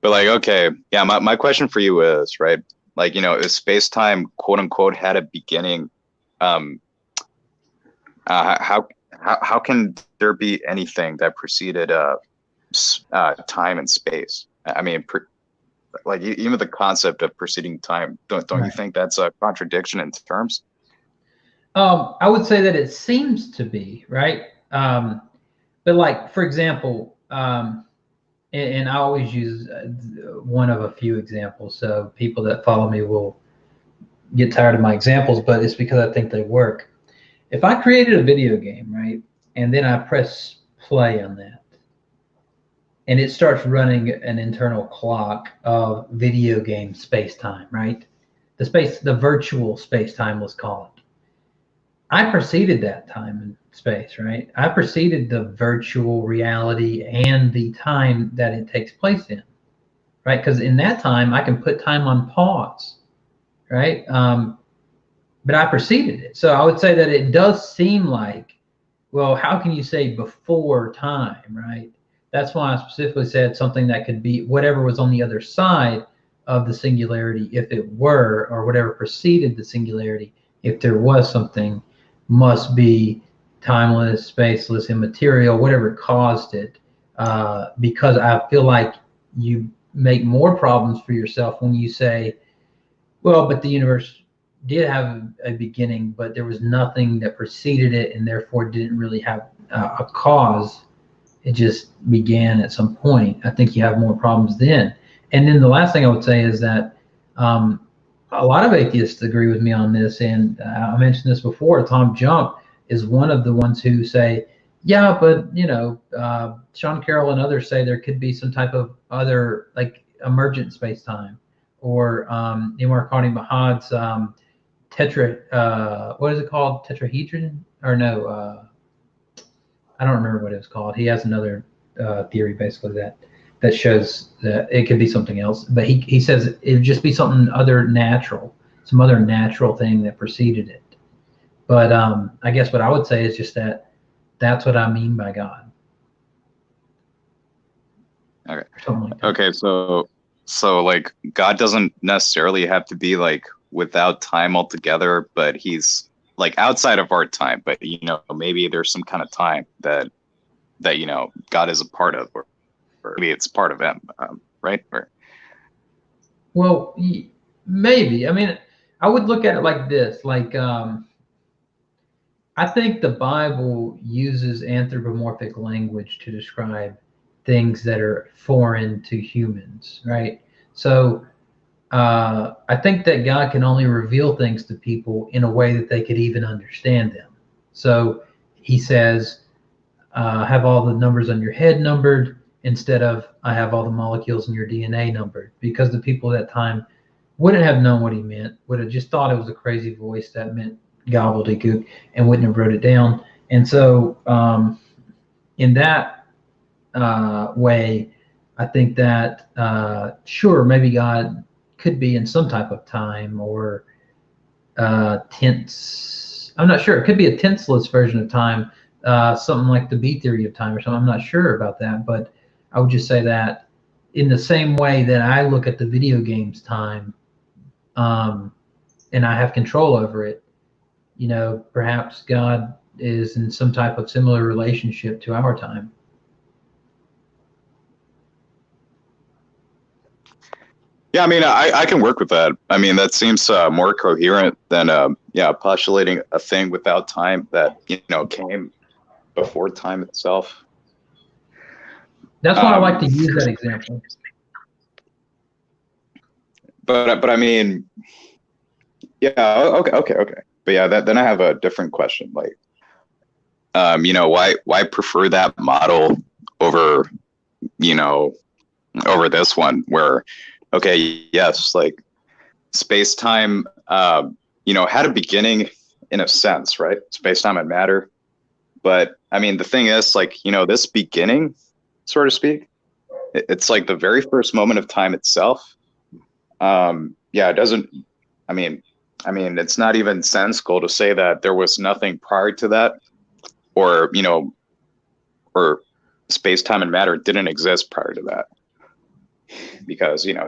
like, okay, yeah. My question for you is, right, like, if space-time quote unquote had a beginning, how can there be anything that preceded time and space? I mean. Like even the concept of preceding time, don't you think that's a contradiction in terms? I would say that it seems to be, right? But like, for example, and I always use one of a few examples, so people that follow me will get tired of my examples, but it's because I think they work. If I created a video game, right, and then I press play on that, and it starts running an internal clock of video game space-time, right? The virtual space-time, let's call it. I preceded that time and space, right? I preceded the virtual reality and the time that it takes place in, right? Because in that time, I can put time on pause, right? But I preceded it. So I would say that it does seem like, well, how can you say before time, right? That's why I specifically said something that could be whatever was on the other side of the singularity, if it were, or whatever preceded the singularity, if there was something, must be timeless, spaceless, immaterial, whatever caused it. Because I feel like you make more problems for yourself when you say, well, but the universe did have a beginning, but there was nothing that preceded it and therefore didn't really have a cause. It just began at some point. I think you have more problems then. And then the last thing I would say is that a lot of atheists agree with me on this. And I mentioned this before. Tom Jump is one of the ones who say, yeah, but Sean Carroll and others say there could be some type of other like emergent space-time, or Imar Khani Mahad's what is it called? Tetrahedron? Or no, I don't remember what it was called. He has another theory basically that shows that it could be something else. But he says it would just be something other natural, some other natural thing that preceded it. But I guess what I would say is just that's what I mean by God. Okay. Like okay. So like God doesn't necessarily have to be like without time altogether, but he's like outside of our time, but maybe there's some kind of time that God is a part of, or maybe it's part of him, right? Well, maybe. I mean, I would look at it like this. Like, I think the Bible uses anthropomorphic language to describe things that are foreign to humans, right? So I think that God can only reveal things to people in a way that they could even understand them. So he says, have all the numbers on your head numbered, instead of I have all the molecules in your DNA numbered, because the people at that time wouldn't have known what he meant, would have just thought it was a crazy voice that meant gobbledygook and wouldn't have wrote it down. And so in that way, I think that sure, maybe God could be in some type of time or tense. I'm not sure. It could be a tenseless version of time, something like the B theory of time or something. I'm not sure about that, but I would just say that in the same way that I look at the video game's time, and I have control over it, you know, perhaps God is in some type of similar relationship to our time. Yeah, I mean, I can work with that. I mean, that seems more coherent than yeah, postulating a thing without time that, you know, came before time itself. That's why I like to use that example. But I mean, yeah, okay. But yeah, then I have a different question. Like, you know, why prefer that model over, you know, over this one where, okay, yes, like space time, you know, had a beginning in a sense, right? Space time and matter. But I mean, the thing is, like, you know, this beginning, so to speak, it's like the very first moment of time itself. Yeah, it doesn't. I mean, it's not even sensical to say that there was nothing prior to that, or, you know, or space, time, and matter didn't exist prior to that, because, you know,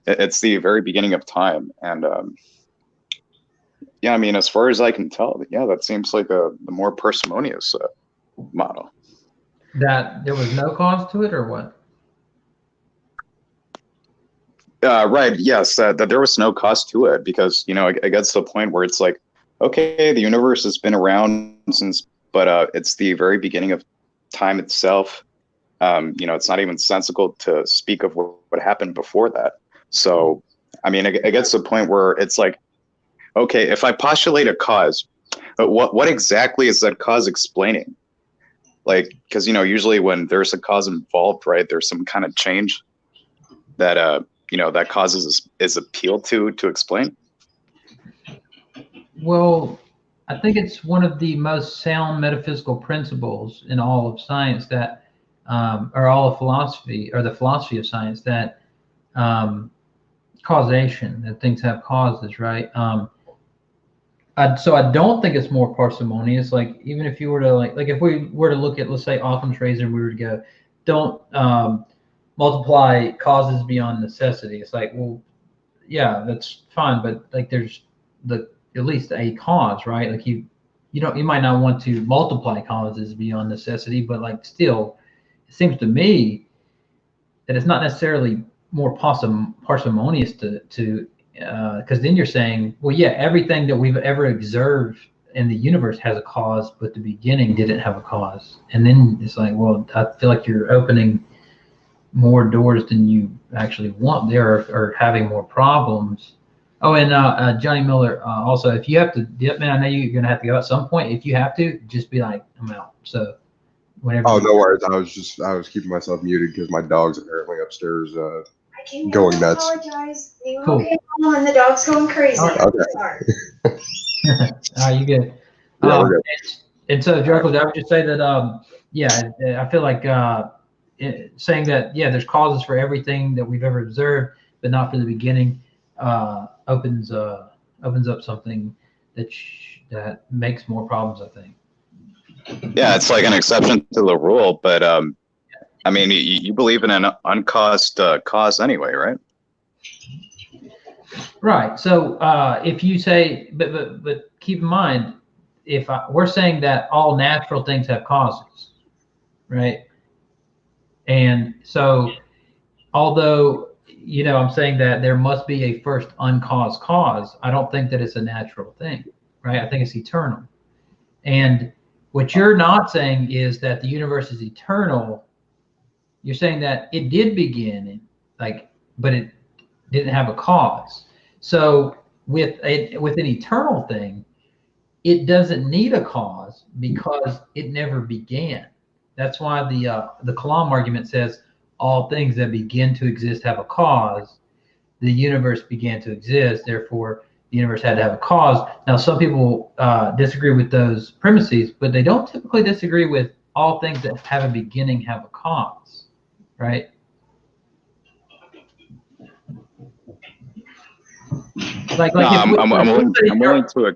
it's the very beginning of time, and yeah, I mean, as far as I can tell, yeah, that seems like the more parsimonious model. That there was no cause to it, or what? Right. Yes. That there was no cost to it, because, you know, it gets to the point where it's like, okay, the universe has been around since, but it's the very beginning of time itself. You know, it's not even sensical to speak of what happened before that. So, I mean, it gets to the point where it's like, okay, if I postulate a cause, but what exactly is that cause explaining? Like, because, you know, usually when there's a cause involved, right, there's some kind of change that you know, that causes is appealed to explain. Well, I think it's one of the most sound metaphysical principles in all of science that, or all of philosophy, or the philosophy of science, that causation, that things have causes, right? So I don't think it's more parsimonious. Like, even if you were to like if we were to look at, let's say, Occam's razor, and we were to go, don't multiply causes beyond necessity. It's like, well, yeah, that's fine, but like there's at least a cause, right? Like you might not want to multiply causes beyond necessity, but like still, it seems to me that it's not necessarily more parsimonious to because then you're saying, well, yeah, everything that we've ever observed in the universe has a cause, but the beginning didn't have a cause. And then it's like, well, I feel like you're opening more doors than you actually want there, or having more problems. Oh, and Johnny Miller, also, if you have to dip, man, I know you're going to have to go at some point. If you have to, just be like, I'm out. So whenever. Oh, no worries. I was keeping myself muted because my dog's apparently upstairs going nuts. I apologize. Cool. Okay, and the dog's going crazy. All right. Okay. Sorry. All right, you good. Yeah, we're good. And so, Jericho, I would just say that, yeah, I feel like saying that, yeah, there's causes for everything that we've ever observed, but not for the beginning, opens up something that makes more problems, I think. Yeah, it's like an exception to the rule, but I mean, you believe in an uncaused cause anyway, right? Right. So if you say, but keep in mind, we're saying that all natural things have causes, right? And so, although, you know, I'm saying that there must be a first uncaused cause, I don't think that it's a natural thing, right? I think it's eternal. And what you're not saying is that the universe is eternal. You're saying that it did begin, but it didn't have a cause. So with an eternal thing, it doesn't need a cause because it never began. That's why the Kalam argument says all things that begin to exist have a cause. The universe began to exist, therefore the universe had to have a cause. Now, some people disagree with those premises, but they don't typically disagree with all things that have a beginning have a cause, right? Like No, if I'm let's willing. say I'm willing to.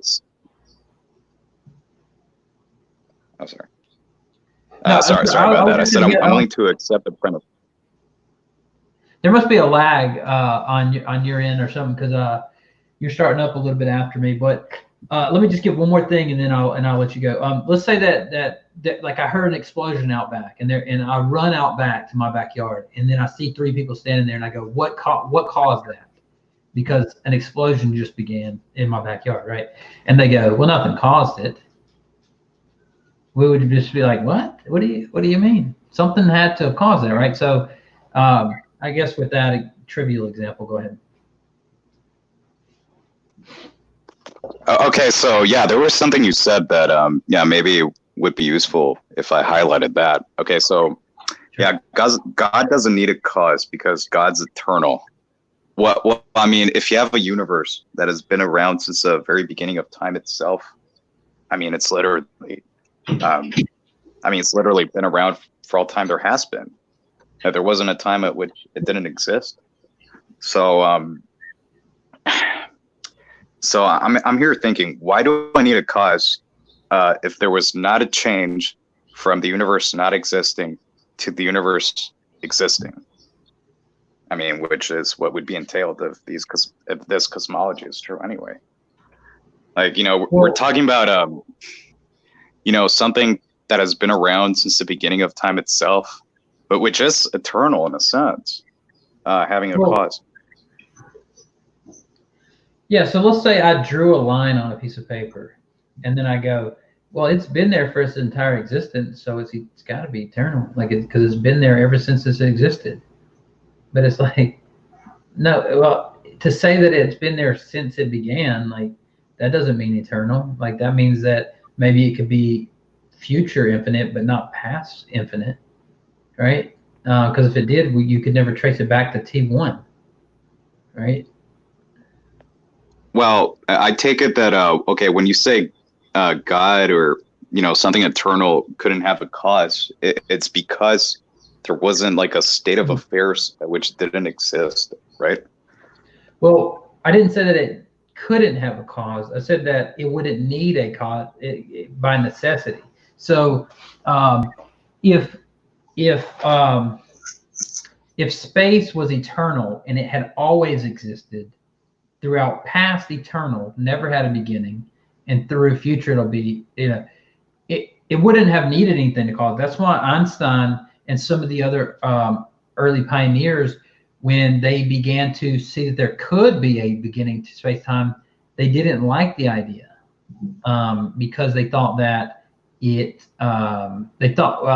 Oh, sorry. no, Sorry about I was that. I just said gonna get. I'm willing to accept the premise. There must be a lag on your end or something because you're starting up a little bit after me. But let me just give one more thing and then I'll let you go. Let's say that like I heard an explosion out back and I run out back to my backyard and then I see three people standing there and I go, what caused that? Because an explosion just began in my backyard, right? And they go, well, nothing caused it. We would just be like, what? What do you mean? Something had to have caused that, right? So I guess with that trivial example, go ahead. Okay, so yeah, there was something you said that yeah, maybe would be useful if I highlighted that. Okay, so yeah, God doesn't need a cause because God's eternal. Well, I mean, if you have a universe that has been around since the very beginning of time itself, I mean, it's literally, it's literally been around for all time there has been. There wasn't a time at which it didn't exist. So, so I'm here thinking, why do I need a cause if there was not a change from the universe not existing to the universe existing? I mean, which is what would be entailed if this cosmology is true anyway. Like, we're talking about, something that has been around since the beginning of time itself, but which is eternal in a sense, having a cause. Yeah, so let's say I drew a line on a piece of paper, and then I go, well, it's been there for its entire existence, so it's got to be eternal, like because it's been there ever since it's existed. But it's like, no, well, to say that it's been there since it began, like that doesn't mean eternal. Like that means that maybe it could be future infinite, but not past infinite, right? Because if it did, you could never trace it back to T1, right? Well, I take it that okay, when you say God or something eternal couldn't have a cause, it's because there wasn't like a state of affairs which didn't exist, right? Well, I didn't say that it couldn't have a cause. I said that it wouldn't need a cause by necessity. So, if space was eternal and it had always existed throughout past eternal, never had a beginning, and through future it'll be, it wouldn't have needed anything to cause. That's why Einstein and some of the other early pioneers, when they began to see that there could be a beginning to space-time, they didn't like the idea because they thought that a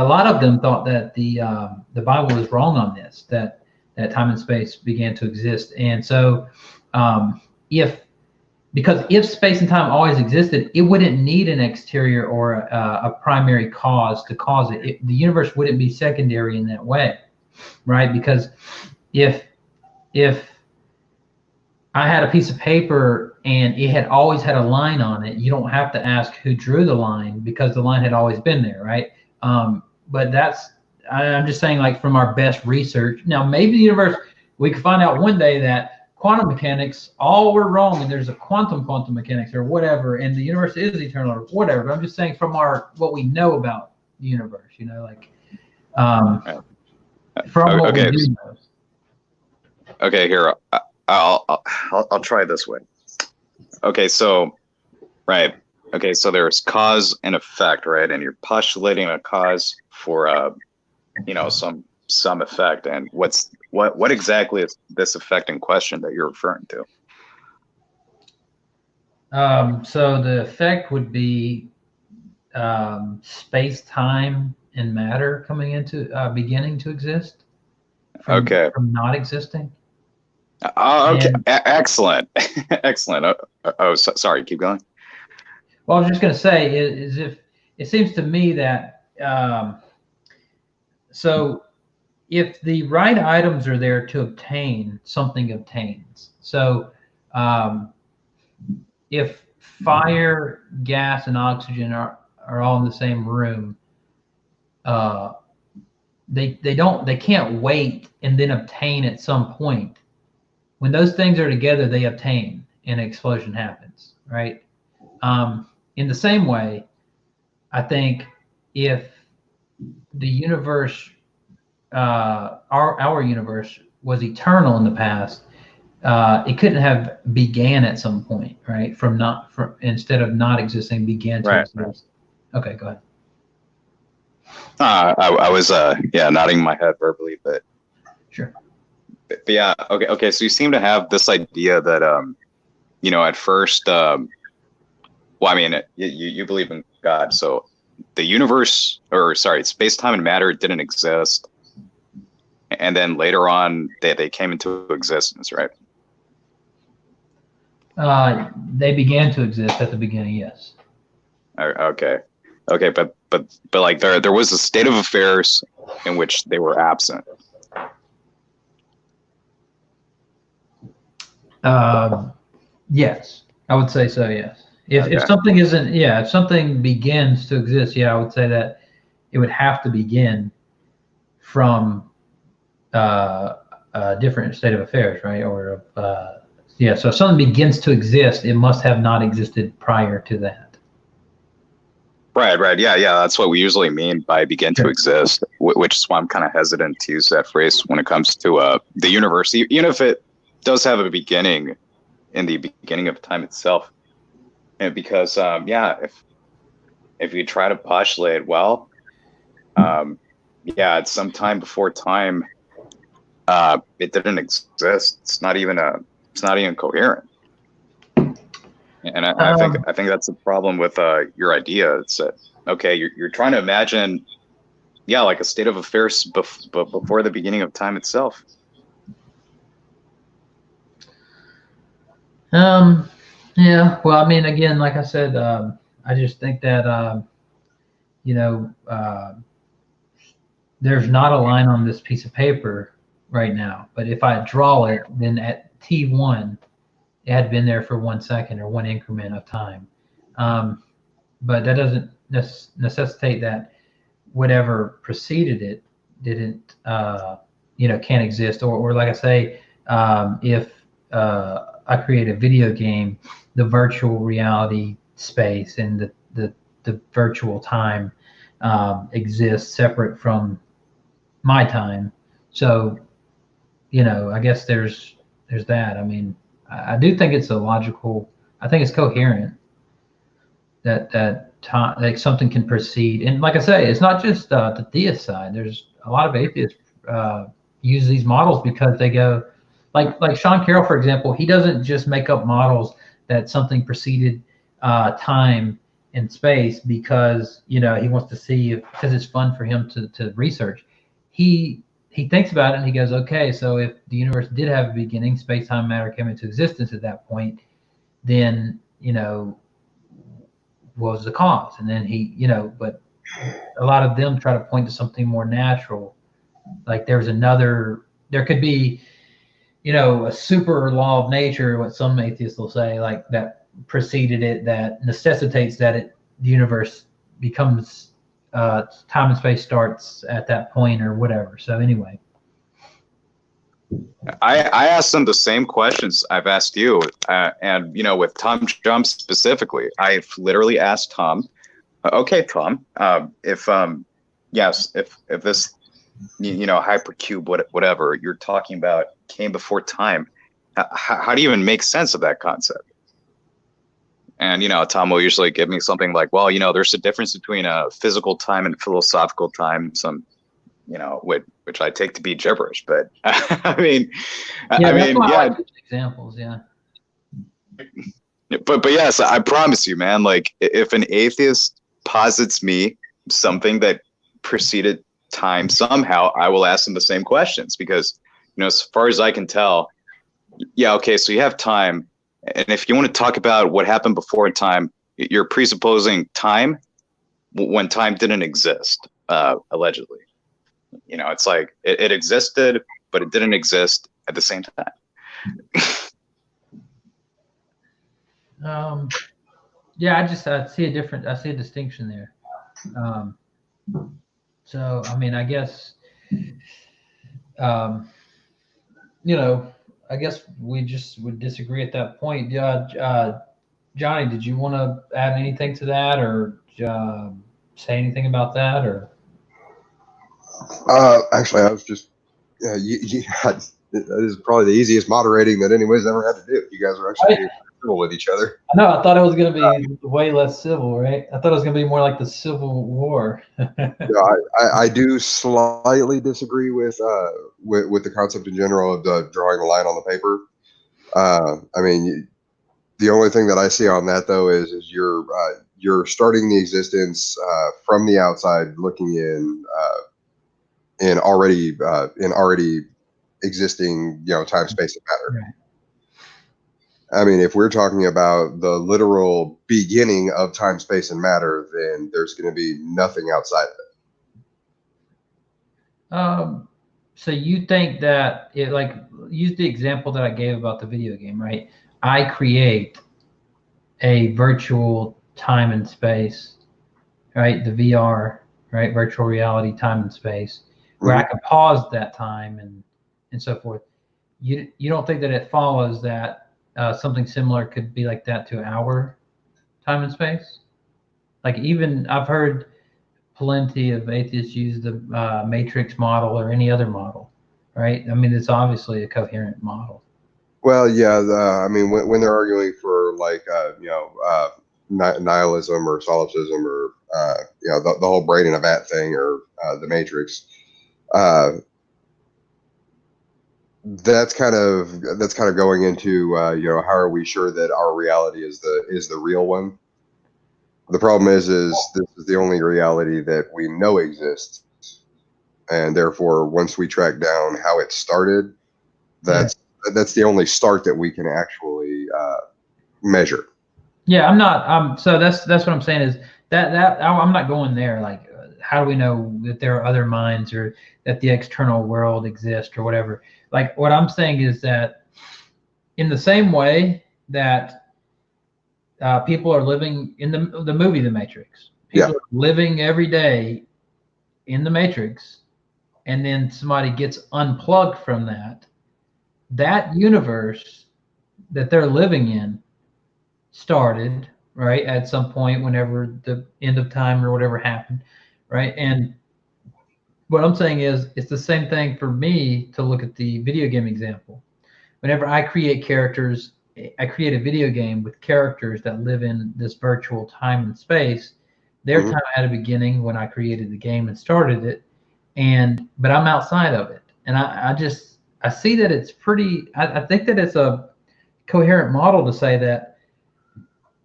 lot of them thought that the Bible was wrong on this, that time and space began to exist. And so if space and time always existed, it wouldn't need an exterior or a primary cause to cause it. The universe wouldn't be secondary in that way, right? Because if I had a piece of paper and it had always had a line on it, you don't have to ask who drew the line because the line had always been there, right? But I'm just saying, like, from our best research. Now, maybe the universe, we could find out one day that quantum mechanics all were wrong and there's a quantum mechanics or whatever, and the universe is eternal or whatever. But I'm just saying from what we know about the universe, from what we do know. Okay, here, I'll try this way. Okay, so, right. Okay, so there's cause and effect, right? And you're postulating a cause for, some effect. And what exactly is this effect in question that you're referring to? So the effect would be space, time, and matter coming into beginning to exist. From not existing. Okay, excellent, excellent. Sorry, keep going. Well, I was just going to say is if it seems to me that so if the right items are there to obtain, something obtains. So if fire, gas, and oxygen are all in the same room, they can't wait and then obtain at some point. When those things are together, they obtain and an explosion happens, right? In the same way, I think if the universe, our universe, was eternal in the past, it couldn't have began at some point, right? From instead of not existing, began to exist. Okay, go ahead. I was nodding my head verbally, but sure. But yeah, okay. So you seem to have this idea that at first, well, I mean, you believe in God, so the universe, or sorry, space, time, and matter didn't exist, and then later on they came into existence, right? They began to exist at the beginning, yes. Okay, but like there was a state of affairs in which they were absent. Yes, I would say so. Yes. If something isn't, if something begins to exist, I would say that it would have to begin from a different state of affairs, right? Or so if something begins to exist, it must have not existed prior to that. Right. Yeah. That's what we usually mean by begin to exist, which is why I'm kind of hesitant to use that phrase when it comes to the universe, even if it does have a beginning in the beginning of time itself. And because, if you try to postulate, well, at some time before time, it didn't exist. It's not even coherent. And I think that's the problem with your idea. It's that, okay, you're trying to imagine, like a state of affairs before the beginning of time itself. Well, I mean, again, like I said, I just think that, there's not a line on this piece of paper right now, but if I draw it, then at T1, it had been there for 1 second or one increment of time. But that doesn't necessitate that whatever preceded it didn't, can't exist. Or like I say, if I create a video game, the virtual reality space and the virtual time exists separate from my time. So, I guess there's that. I mean, I do think it's I think it's coherent that time, like something can proceed. And like I say, it's not just the theist side. There's a lot of atheists use these models because they go, like Sean Carroll, for example, he doesn't just make up models that something preceded time and space because, he wants to see because it's fun for him to research. He thinks about it and he goes, okay, so if the universe did have a beginning, space, time, matter came into existence at that point, then, what was the cause? And then but a lot of them try to point to something more natural. Like there could be, a super law of nature, what some atheists will say, like that preceded it, that necessitates that the universe becomes, time and space starts at that point or whatever. So anyway. I asked them the same questions I've asked you, and with Tom Jump specifically, I've literally asked Tom, okay, Tom, if this, hypercube, whatever you're talking about came before time, how do you even make sense of that concept? And Tom will usually give me something like, well, there's a difference between physical time and philosophical time. Some, which I take to be gibberish, but examples, yeah. But yes, I promise you, man. Like, if an atheist posits me something that preceded time somehow, I will ask them the same questions because, as far as I can tell, okay, so you have time. And if you want to talk about what happened before time, you're presupposing time when time didn't exist, allegedly. It's like it existed, but it didn't exist at the same time. I see a distinction there. So, I mean, I guess um, you know, I guess we just would disagree at that point. Johnny, did you want to add anything to that, or say anything about that, or? Actually, I was just, this is probably the easiest moderating that anybody's ever had to do. You guys are actually being civil with each other. I know. I thought it was going to be way less civil, right? I thought it was going to be more like the Civil War. I do slightly disagree with the concept in general of drawing a line on the paper. I mean, the only thing that I see on that though is you're starting the existence from the outside, looking in already existing, time, space, and matter. Right. I mean, if we're talking about the literal beginning of time, space, and matter, then there's going to be nothing outside of it. So you think that use the example that I gave about the video game, right? I create a virtual time and space, right? The VR, right? Virtual reality time and space, where I can pause that time and so forth. You don't think that it follows that something similar could be like that to our time and space? Like, even I've heard plenty of atheists use the matrix model or any other model, right? I mean, it's obviously a coherent model. Well, yeah. I mean, when they're arguing for nihilism or solipsism or the whole brain in a vat thing or the matrix, that's kind of going into how are we sure that our reality is the real one? The problem is this is the only reality that we know exists, and therefore once we track down how it started, that's the only start that we can actually measure. Yeah, I'm not. So that's what I'm saying is that I'm not going there. Like, how do we know that there are other minds or that the external world exists or whatever? Like, what I'm saying is that in the same way that people are living in the movie The Matrix, people are living every day in the Matrix, and then somebody gets unplugged from that universe that they're living in started, right, at some point whenever the end of time or whatever happened, right? And what I'm saying is it's the same thing for me to look at the video game example. Whenever I create characters, I create a video game with characters that live in this virtual time and space. Their time had a beginning when I created the game and started it, but I'm outside of it. And I see that it's I think that it's a coherent model to say that,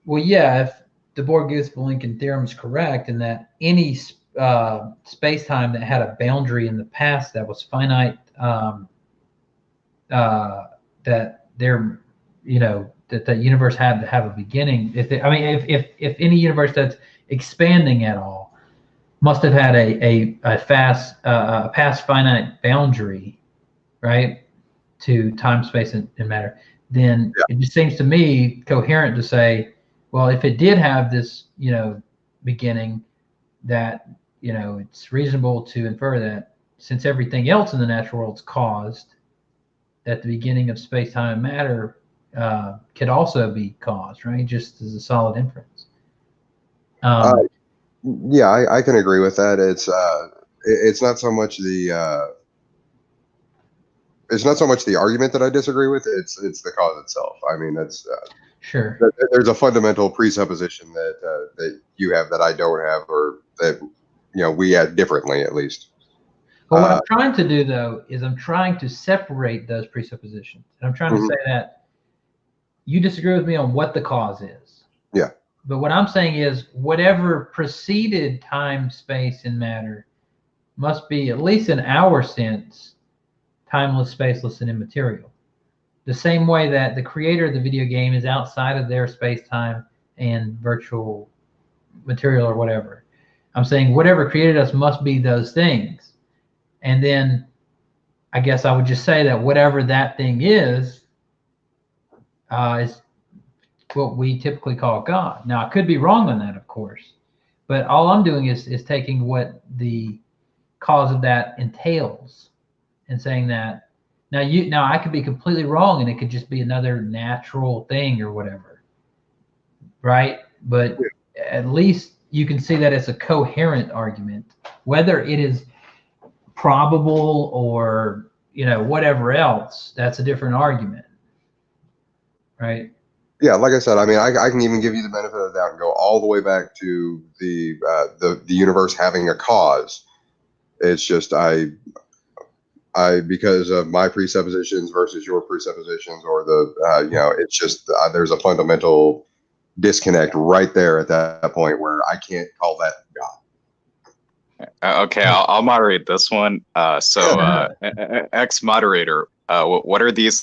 well, yeah, if the Borg-Guth-Bellington theorem is correct, and that any space-time that had a boundary in the past that was finite, that there, that the universe had to have a beginning. If any universe that's expanding at all must have had a past finite boundary, right, to time, space, and matter, then it just seems to me coherent to say, well, if it did have this, beginning, that, it's reasonable to infer that since everything else in the natural world is caused, that the beginning of space, time, and matter could also be caused, right? Just as a solid inference. Yeah, I can agree with that. It's not so much the argument that I disagree with. It's the cause itself. I mean, that's sure. There's a fundamental presupposition that you have that I don't have, or that we had differently, at least. But what I'm trying to do, though, is I'm trying to separate those presuppositions. And I'm trying to say that you disagree with me on what the cause is. Yeah. But what I'm saying is whatever preceded time, space, and matter must be, at least in our sense, timeless, spaceless, and immaterial. The same way that the creator of the video game is outside of their space-time and virtual material or whatever. I'm saying whatever created us must be those things. And then I guess I would just say that whatever that thing is what we typically call God. Now, I could be wrong on that, of course, but all I'm doing is taking what the cause of that entails, and saying that now I could be completely wrong and it could just be another natural thing or whatever, right? But at least you can see that it's a coherent argument. Whether it is probable or whatever else, that's a different argument, right? Yeah, like I said, I mean, I can even give you the benefit of the doubt and go all the way back to the universe having a cause. It's just I because of my presuppositions versus your presuppositions, or it's just there's a fundamental disconnect right there at that point where I can't call that God. Okay, I'll moderate this one. Ex-moderator, what are these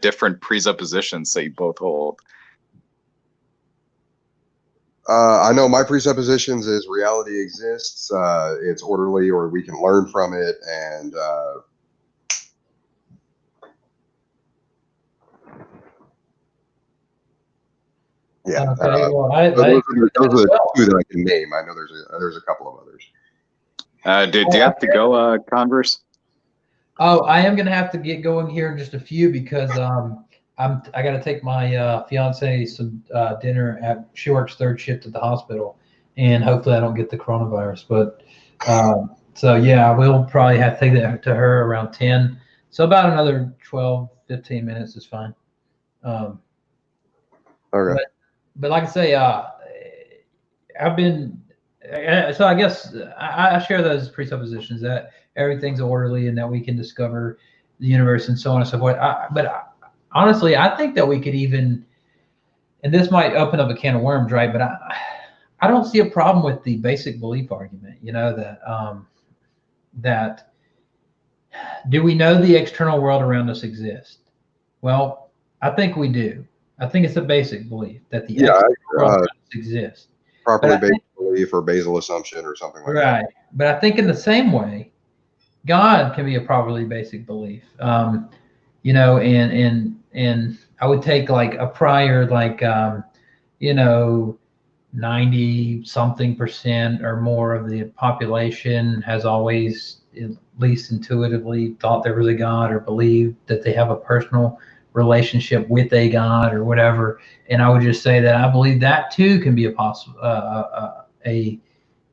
different presuppositions that you both hold? I know my presuppositions is reality exists, it's orderly, or we can learn from it, and yeah. Okay, well, those are the two that I can name. I know there's a couple of others. Do you have to go, Converse? Oh, I am gonna have to get going here in just a few because I got to take my fiance some dinner. She works third shift at the hospital, and hopefully I don't get the coronavirus. But so yeah, I will probably have to take that to her around 10. So about another 12, 15 minutes is fine. Okay. But like I say, I've been. So I guess I share those presuppositions that everything's orderly and that we can discover the universe and so on and so forth. Honestly, I think that we could even, and this might open up a can of worms, right? But I don't see a problem with the basic belief argument. That do we know the external world around us exists? Well, I think we do. I think it's a basic belief that the external world around us exists. Properly based belief or basal assumption or something like that. Right. But I think in the same way, God can be a properly basic belief. And I would take like a prior 90-something% or more of the population has always, at least intuitively, thought there was a God or believed that they have a personal relationship with a God or whatever. And I would just say that I believe that too can be a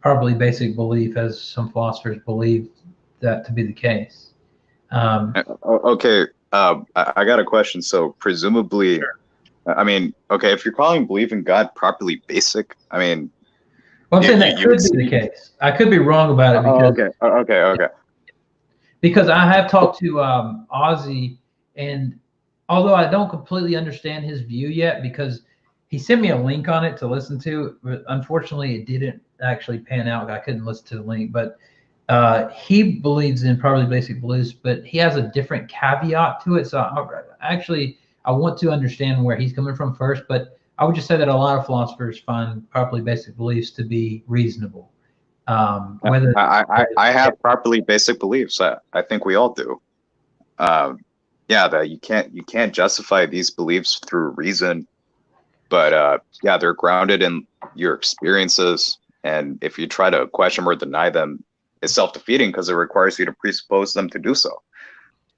properly basic belief, as some philosophers believe that to be the case. Okay. I got a question. So presumably, Sure. I mean, okay, if you're calling belief in God properly basic, I mean, well, I'm saying that could be the case. I could be wrong about it because okay. Because I have talked to Ozzy, and although I don't completely understand his view yet, because he sent me a link on it to listen to, but unfortunately it didn't actually pan out. I couldn't listen to the link, but he believes in probably basic beliefs, but he has a different caveat to it. So I want to understand where he's coming from first, but I would just say that a lot of philosophers find properly basic beliefs to be reasonable. Whether I have properly basic beliefs. I think we all do. That you can't justify these beliefs through reason, but they're grounded in your experiences. And if you try to question or deny them, it's self-defeating because it requires you to presuppose them to do so.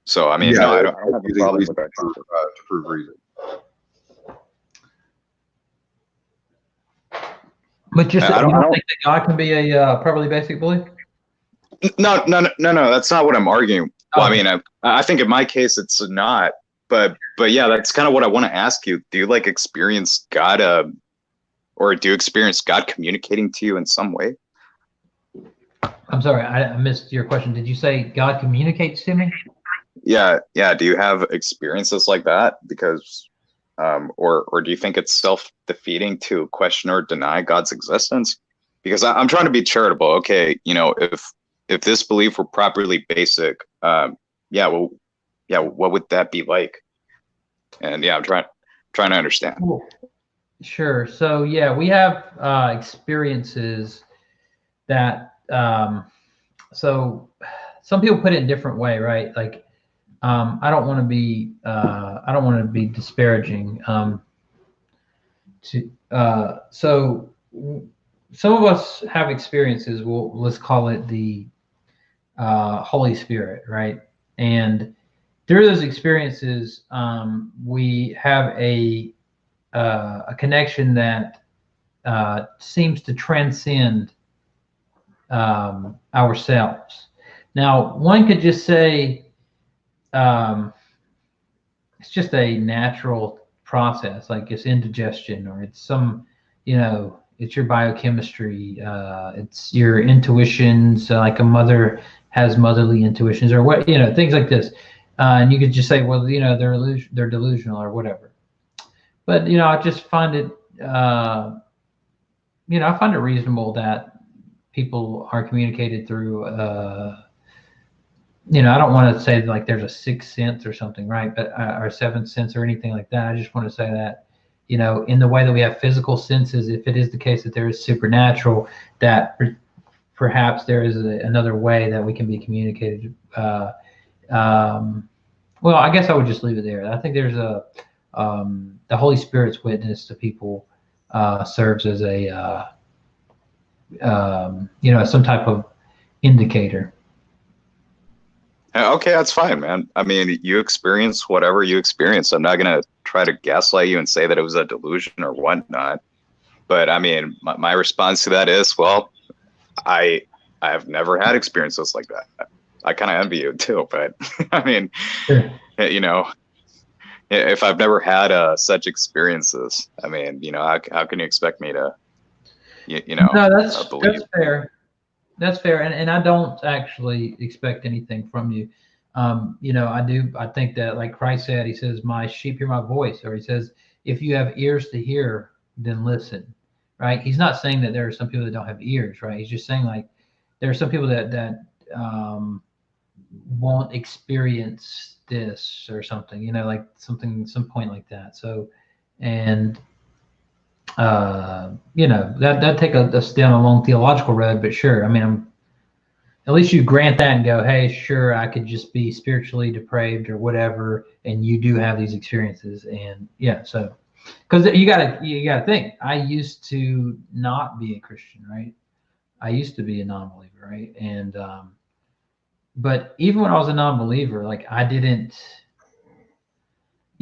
So I mean, I don't have a problem with that to prove reason. But you don't think that God can be a properly basic belief? No. That's not what I'm arguing. Well, I mean, I think in my case it's not. But yeah, that's kind of what I want to ask you. Do you experience God, or do you experience God communicating to you in some way? I'm sorry, I missed your question. Did you say God communicates to me? Yeah. Do you have experiences like that? Because, or do you think it's self-defeating to question or deny God's existence? Because I'm trying to be charitable. Okay, if this belief were properly basic, what would that be like? And I'm trying to understand. Cool. Sure. So yeah, we have experiences that. So some people put it in a different way, right? Like, I don't want to be disparaging. So some of us have experiences. Let's call it the Holy Spirit, right? And through those experiences, we have a connection that seems to transcend ourselves. Now, one could just say it's just a natural process, like it's indigestion, or it's some, it's your biochemistry, it's your intuitions, like a mother has motherly intuitions, or what, things like this. And you could just say, well, they're delusional or whatever. But I just find it, I find it reasonable that people are communicated through. I don't want to say like there's a sixth sense or something, right? But or seventh sense or anything like that. I just want to say that, in the way that we have physical senses, if it is the case that there is supernatural, that perhaps there is another way that we can be communicated. Well, I guess I would just leave it there. I think there's the Holy Spirit's witness to people serves as a some type of indicator. Okay, that's fine, man. I mean, you experience whatever you experience. I'm not gonna try to gaslight you and say that it was a delusion or whatnot. But I mean, my response to that is, well, I have never had experiences like that. I kind of envy you too, but I mean, Sure. If I've never had such experiences, I mean, how can you expect me to, No, that's believe? that's fair. That's fair, and I don't actually expect anything from you. I think that, like Christ said, he says, "My sheep hear my voice," or he says, "If you have ears to hear, then listen." Right? He's not saying that there are some people that don't have ears, right? He's just saying like there are some people that won't experience this or something, like some point like that. So, and that take us down a long theological road, but sure. I mean, at least you grant that and go, hey, sure, I could just be spiritually depraved or whatever, and you do have these experiences, and yeah, so because you gotta think. I used to not be a Christian, right? I used to be a non-believer, right? And but even when I was a non-believer, like I didn't,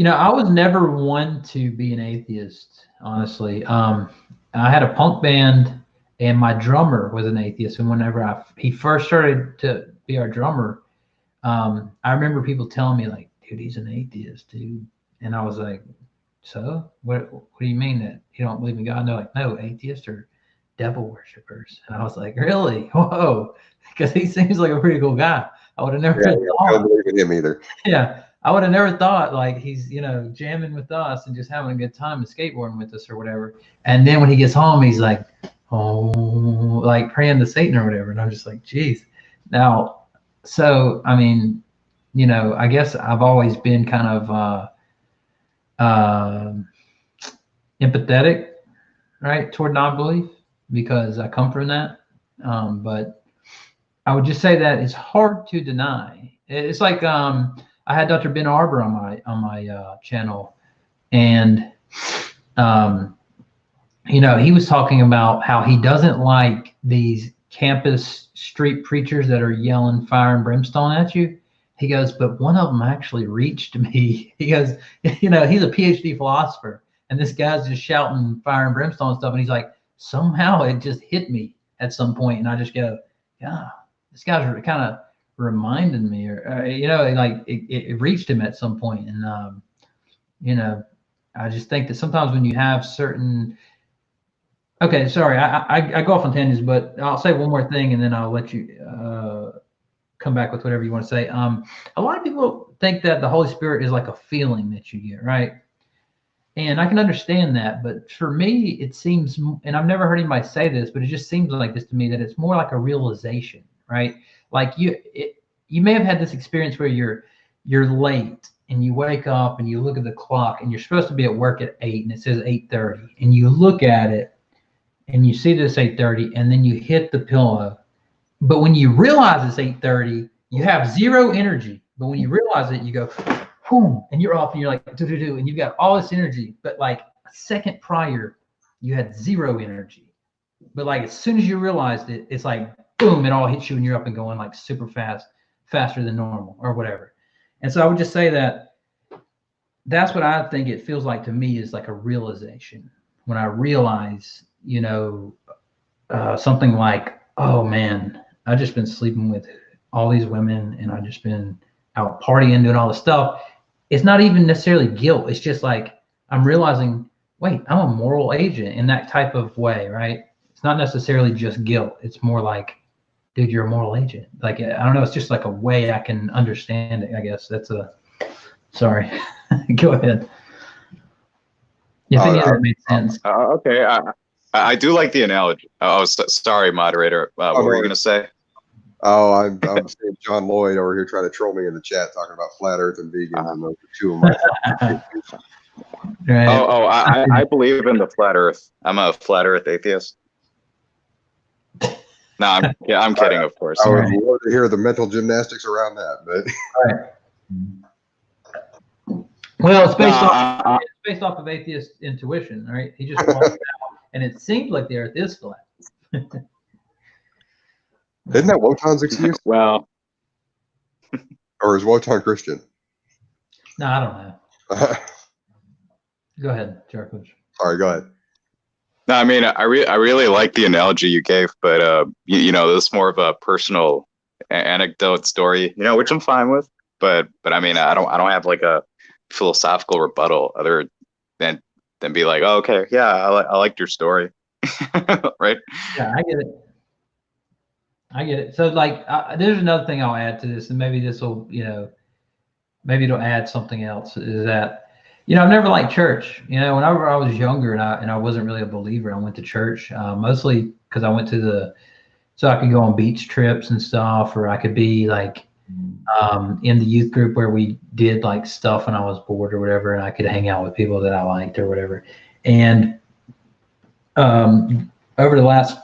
I was never one to be an atheist, honestly. I had a punk band, and my drummer was an atheist. And whenever he first started to be our drummer, I remember people telling me like, "Dude, he's an atheist, dude." And I was like, "So what do you mean that you don't believe in God?" And they're like, "No, atheists are devil worshippers." And I was like, "Really? Whoa!" Because he seems like a pretty cool guy. I would have never I don't believe in him either. Yeah, I would have never thought like he's jamming with us and just having a good time and skateboarding with us or whatever. And then when he gets home, he's like, oh, like praying to Satan or whatever. And I'm just like, geez. Now, so I mean, I guess I've always been kind of empathetic, right, toward non-belief because I come from that. But I would just say that it's hard to deny. It's like I had Dr. Ben Arbor on my channel, and he was talking about how he doesn't like these campus street preachers that are yelling fire and brimstone at you. He goes, but one of them actually reached me. He goes, he's a PhD philosopher, and this guy's just shouting fire and brimstone and stuff, and he's like, somehow it just hit me at some point, and I just go, yeah, this guy's kind of reminding me, or like it reached him at some point. And I just think that sometimes when you have certain, okay, sorry, I go off on tangents, but I'll say one more thing and then I'll let you come back with whatever you want to say. A lot of people think that the Holy Spirit is like a feeling that you get, right? And I can understand that, but for me, it seems, and I've never heard anybody say this, but it just seems like this to me, that it's more like a realization, right? Like you may have had this experience where you're late and you wake up and you look at the clock and you're supposed to be at work at 8 and it says 8:30, and you look at it and you see this 8:30 and then you hit the pillow. But when you realize it's 8:30, you have zero energy. But when you realize it, you go, boom, and you're off and you're like, do, and you've got all this energy. But like a second prior, you had zero energy. but like as soon as you realized it, it's like boom, it all hits you and you're up and going like super fast, faster than normal or whatever. And so I would just say that that's what I think it feels like to me, is like a realization when I realize, something like, oh man, I've just been sleeping with all these women and I've just been out partying, doing all this stuff. It's not even necessarily guilt. It's just like I'm realizing, wait, I'm a moral agent in that type of way, right? It's not necessarily just guilt. It's more like, dude, you're a moral agent. Like, I don't know. It's just like a way I can understand it. I guess sorry. Go ahead. You think that made sense? Okay. I do like the analogy. Sorry, moderator. What were you going to say? Oh, I'm seeing John Lloyd over here trying to troll me in the chat, talking about flat Earth and vegans, and those are two of my. Right. I believe in the flat Earth. I'm a flat Earth atheist. No, I'm kidding, of course. I would love to hear the mental gymnastics around that, but. Right. Well, it's based off of atheist intuition, right? He just walked out, and it seems like the Earth is flat. Isn't that Wotan's excuse? Well, or is Wotan Christian? No, I don't know. Go ahead, Jarkovich. Sorry, go ahead. No, I mean, I really like the analogy you gave, but this is more of a personal anecdote story, which I'm fine with. But I mean, I don't have like a philosophical rebuttal other than be like, oh, okay, yeah, I liked your story, right? Yeah, I get it. So like, there's another thing I'll add to this, and maybe this will, maybe it'll add something else. Is that, I've never liked church. Whenever I was younger and I wasn't really a believer, I went to church mostly because I went so I could go on beach trips and stuff, or I could be like in the youth group where we did like stuff when I was bored or whatever, and I could hang out with people that I liked or whatever. And over the last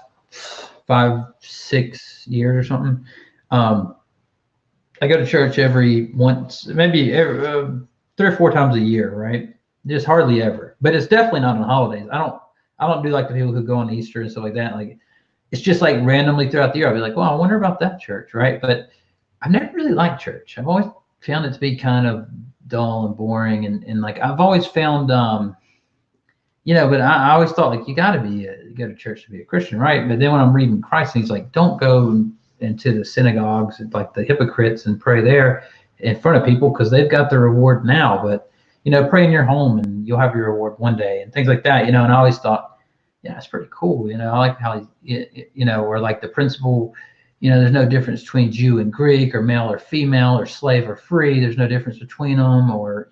5-6 years or something, I go to church maybe every 3 or 4 times a year, right? Just hardly ever, but it's definitely not on holidays. I don't do like the people who go on Easter and stuff like that. Like, it's just like randomly throughout the year, I'll be like, well, I wonder about that church, right? But I've never really liked church. I've always found it to be kind of dull and boring, and like I've always found, but I always thought like you got to go to church to be a Christian, right? But then when I'm reading Christ, he's like, don't go into the synagogues, like the hypocrites, and pray there in front of people because they've got the reward now. But pray in your home and you'll have your reward one day, and things like that. And I always thought, yeah, it's pretty cool. I like how or like the principle. There's no difference between Jew and Greek, or male or female, or slave or free. There's no difference between them, or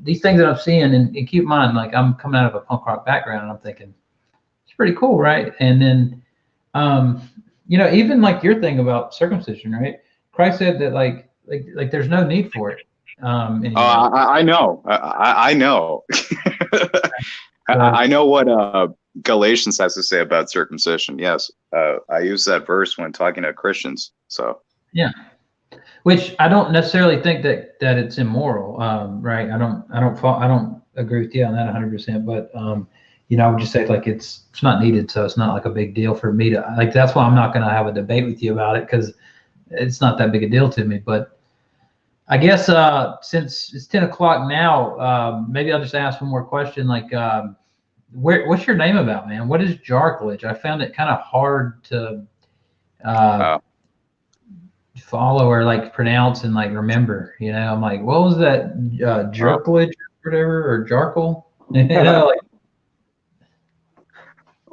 these things that I'm seeing. And keep in mind, like, I'm coming out of a punk rock background, and I'm thinking it's pretty cool, right? And then, even like your thing about circumcision, right? Christ said that like there's no need for it. I know. I know. I know what Galatians has to say about circumcision. Yes, I use that verse when talking to Christians. So yeah, which I don't necessarily think that it's immoral, right? I don't agree with you on that 100%. But I would just say like it's not needed, so it's not like a big deal for me to like. That's why I'm not going to have a debate with you about it, because it's not that big a deal to me. But I guess since it's 10 o'clock now, maybe I'll just ask one more question. Like, what's your name about, man? What is Jarklage? I found it kind of hard to follow or like pronounce and like remember. I'm like, what was that? Jarklage or whatever, or Jarkle? Like,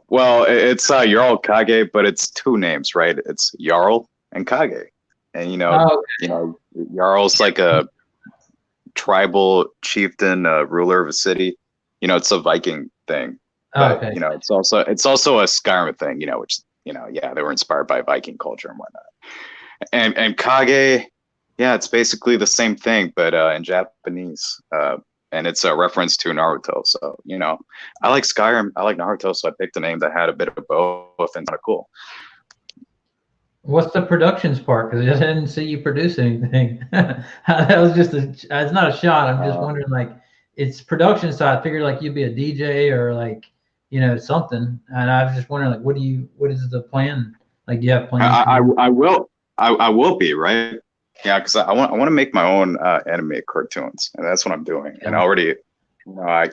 well, it's Jarl Kage, but it's 2 names, right? It's Jarl and Kage, and Jarl's like a tribal chieftain, ruler of a city. It's a Viking thing, but okay. It's also a Skyrim thing, which they were inspired by Viking culture and whatnot. And Kage, yeah, it's basically the same thing, but in Japanese, and it's a reference to Naruto. So I like Skyrim, I like Naruto, so I picked a name that had a bit of both, and kind of cool. What's the productions part? Because I didn't see you produce anything. That was just it's not a shot. I'm just wondering, like, it's production side. I figured like you'd be a DJ or like something. And I was just wondering, like, what is the plan? Like, do you have plans? I will be, right. Yeah, because I want to make my own anime cartoons, and that's what I'm doing. And I already, I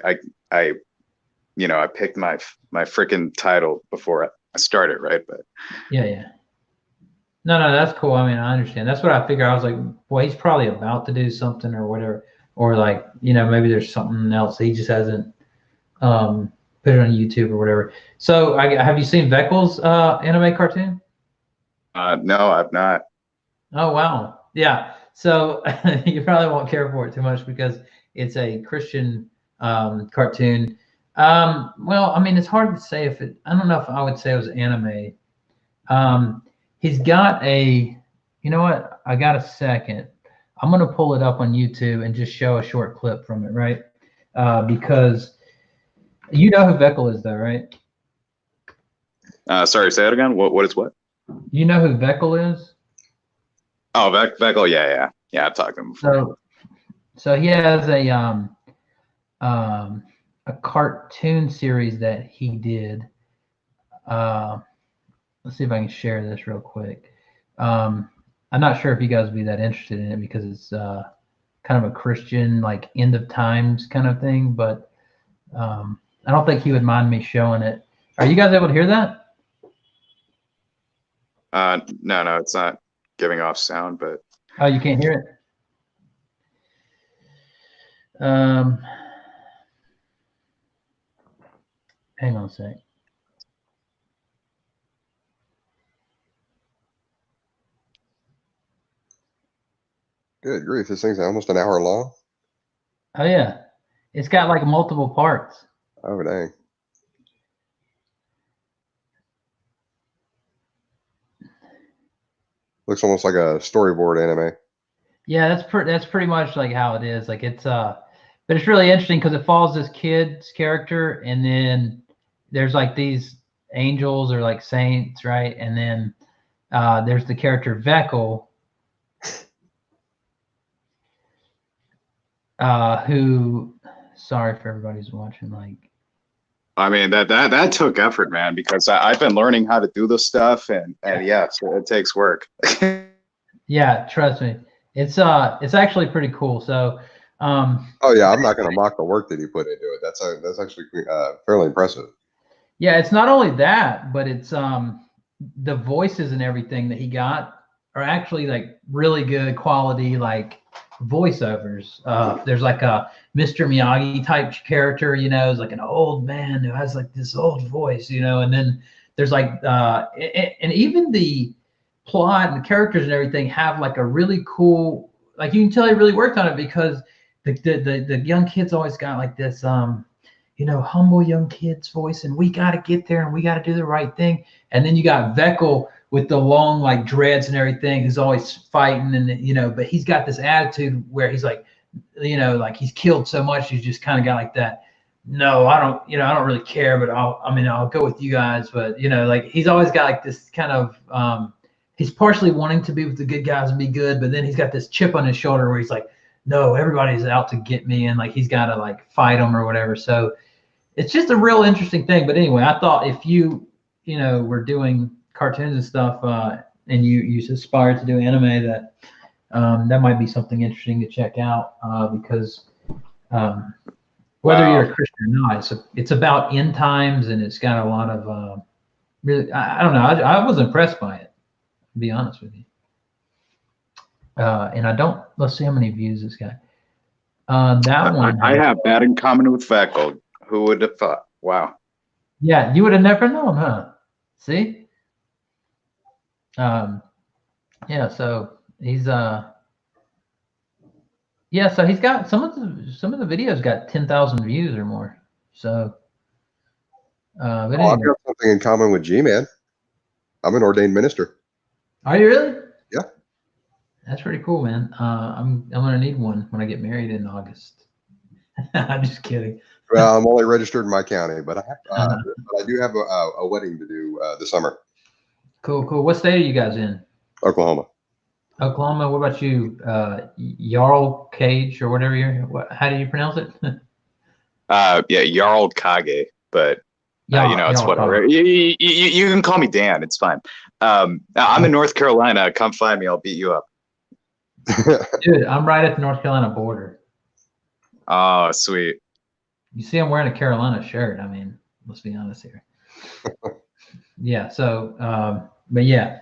picked my freaking title before I started, right? But yeah. No, that's cool. I mean, I understand. That's what I figured. I was like, well, he's probably about to do something or whatever, or like, maybe there's something else he just hasn't put it on YouTube or whatever. So, have you seen Veckel's anime cartoon? No, I've not. Oh wow, yeah. So you probably won't care for it too much because it's a Christian cartoon. Well, I mean, it's hard to say if it. I don't know if I would say it was anime. He's got a. You know what? I got a second. I'm gonna pull it up on YouTube and just show a short clip from it, right? Because you know who Veckel is, though, right? Sorry, say that again. What is what? You know who Veckel is? Oh, Veckel. Yeah. I've talked to him before. So he has a cartoon series that he did. Let's see if I can share this real quick. I'm not sure if you guys would be that interested in it because it's kind of a Christian, like end of times kind of thing. But I don't think he would mind me showing it. Are you guys able to hear that? No, it's not giving off sound, but Oh, you can't hear it? Hang on a sec. Good grief, this thing's almost an hour long. Oh yeah, it's got like multiple parts. Oh dang. Looks almost like a storyboard anime. Yeah, that's pretty much like how it is. Like it's but it's really interesting because it follows this kid's character, and then there's like these angels or like saints, right? And then there's the character Veckel, who, sorry for everybody who's watching. Like, I mean that took effort, man, because I've been learning how to do this stuff, and yeah, so it takes work. Yeah, trust me, it's actually pretty cool. So. Oh yeah, I'm not going to mock the work that he put into it. That's actually fairly impressive. Yeah, it's not only that, but it's the voices and everything that he got are actually like really good quality, like voiceovers. There's like a Mr. Miyagi type character, is like an old man who has like this old voice, and then there's like and even the plot and the characters and everything have like a really cool, like you can tell he really worked on it because the young kids always got like this humble young kid's voice, and we got to get there and we got to do the right thing. And then you got Veckel with the long like dreads and everything, who's always fighting, and but he's got this attitude where he's like, like he's killed so much, he's just kind of got like that. No, I don't really care, but I'll go with you guys. But like he's always got like this kind of he's partially wanting to be with the good guys and be good, but then he's got this chip on his shoulder where he's like, no, everybody's out to get me, and like he's got to like fight them or whatever. So it's just a real interesting thing. But anyway, I thought if you were doing cartoons and stuff, and you aspire to do anime, that that might be something interesting to check out, because whether you're a Christian or not, it's about end times, and it's got a lot of really, I don't know, I was impressed by it, to be honest with you. And let's see how many views this guy. That one. I have that in common with Veckel. Who would have thought? Wow. Yeah, you would have never known, huh? See? Yeah, so he's so he's got some of the videos got 10,000 views or more. So but anyway. I've got something in common with G-Man. I'm an ordained minister. Are you really? Yeah. That's pretty cool, man. I'm gonna need one when I get married in August. I'm just kidding. Well, I'm only registered in my county, but I do have a wedding to do this summer. Cool. What state are you guys in? Oklahoma. Oklahoma. What about you, Jarl Cage or whatever how do you pronounce it? Yeah, Jarl Kage, but It's whatever. You can call me Dan. It's fine. I'm in North Carolina. Come find me. I'll beat you up. Dude, I'm right at the North Carolina border. Oh, sweet. You see, I'm wearing a Carolina shirt. I mean, let's be honest here. Yeah. So, but yeah.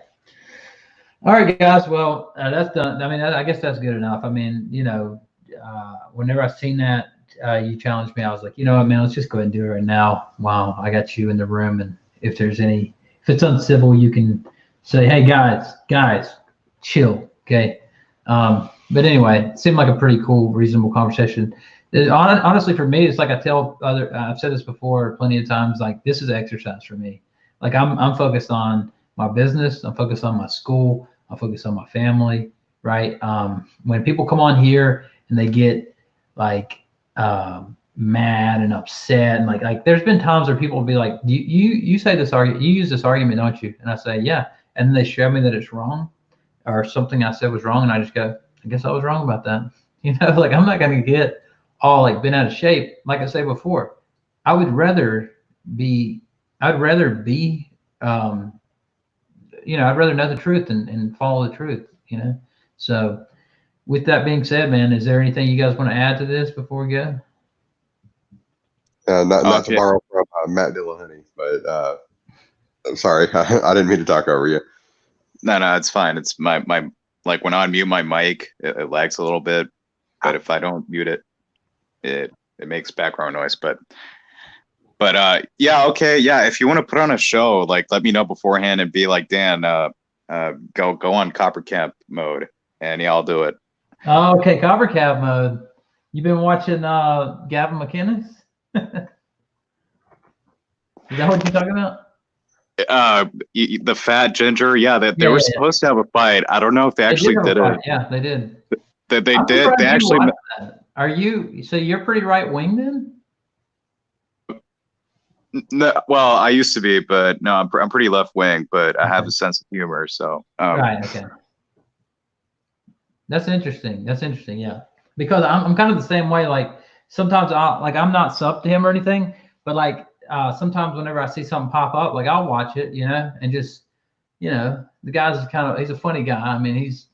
All right, guys. Well, that's done. I mean, I guess that's good enough. I mean, whenever I seen that, you challenged me. I was like, you know what, man, let's just go ahead and do it right now. Wow, I got you in the room, and if it's uncivil, you can say, hey, guys, chill, okay. But anyway, it seemed like a pretty cool, reasonable conversation. Honestly, for me, it's like I've said this before plenty of times, like this is exercise for me. Like I'm focused on my business. I'm focused on my school. I'm focused on my family, right? When people come on here and they get like mad and upset, and like there's been times where people will be like, you say this argument, you use this argument, don't you? And I say, yeah. And then they show me that it's wrong, or something I said was wrong, and I just go, I guess I was wrong about that. Like I'm not gonna get all like bent out of shape. Like I said before, I'd rather know the truth and follow the truth, So with that being said, man, is there anything you guys want to add to this before we go? Not to borrow from Matt Dillahunty, but I'm sorry, I didn't mean to talk over you. No, it's fine. It's my like when I unmute my mic, it lags a little bit, but if I don't mute it, it makes background noise. But yeah, okay, yeah. If you want to put on a show, like let me know beforehand and be like, Dan, go on Copper Camp mode, and yeah, I'll do it. Oh, okay, Copper Camp mode. You been watching Gavin McInnes? Is that what you're talking about? The fat ginger, yeah. They were supposed to have a fight. I don't know if they actually did it. Yeah, they did. They did. They actually. Are you? So you're pretty right wing then? No, well, I used to be, but no, I'm pretty left wing. But I have a sense of humor, so. Right. Okay. That's interesting. Yeah, because I'm kind of the same way. Like sometimes I'm not sub to him or anything, but like sometimes whenever I see something pop up, like I'll watch it, and just the guy's he's a funny guy. I mean, he's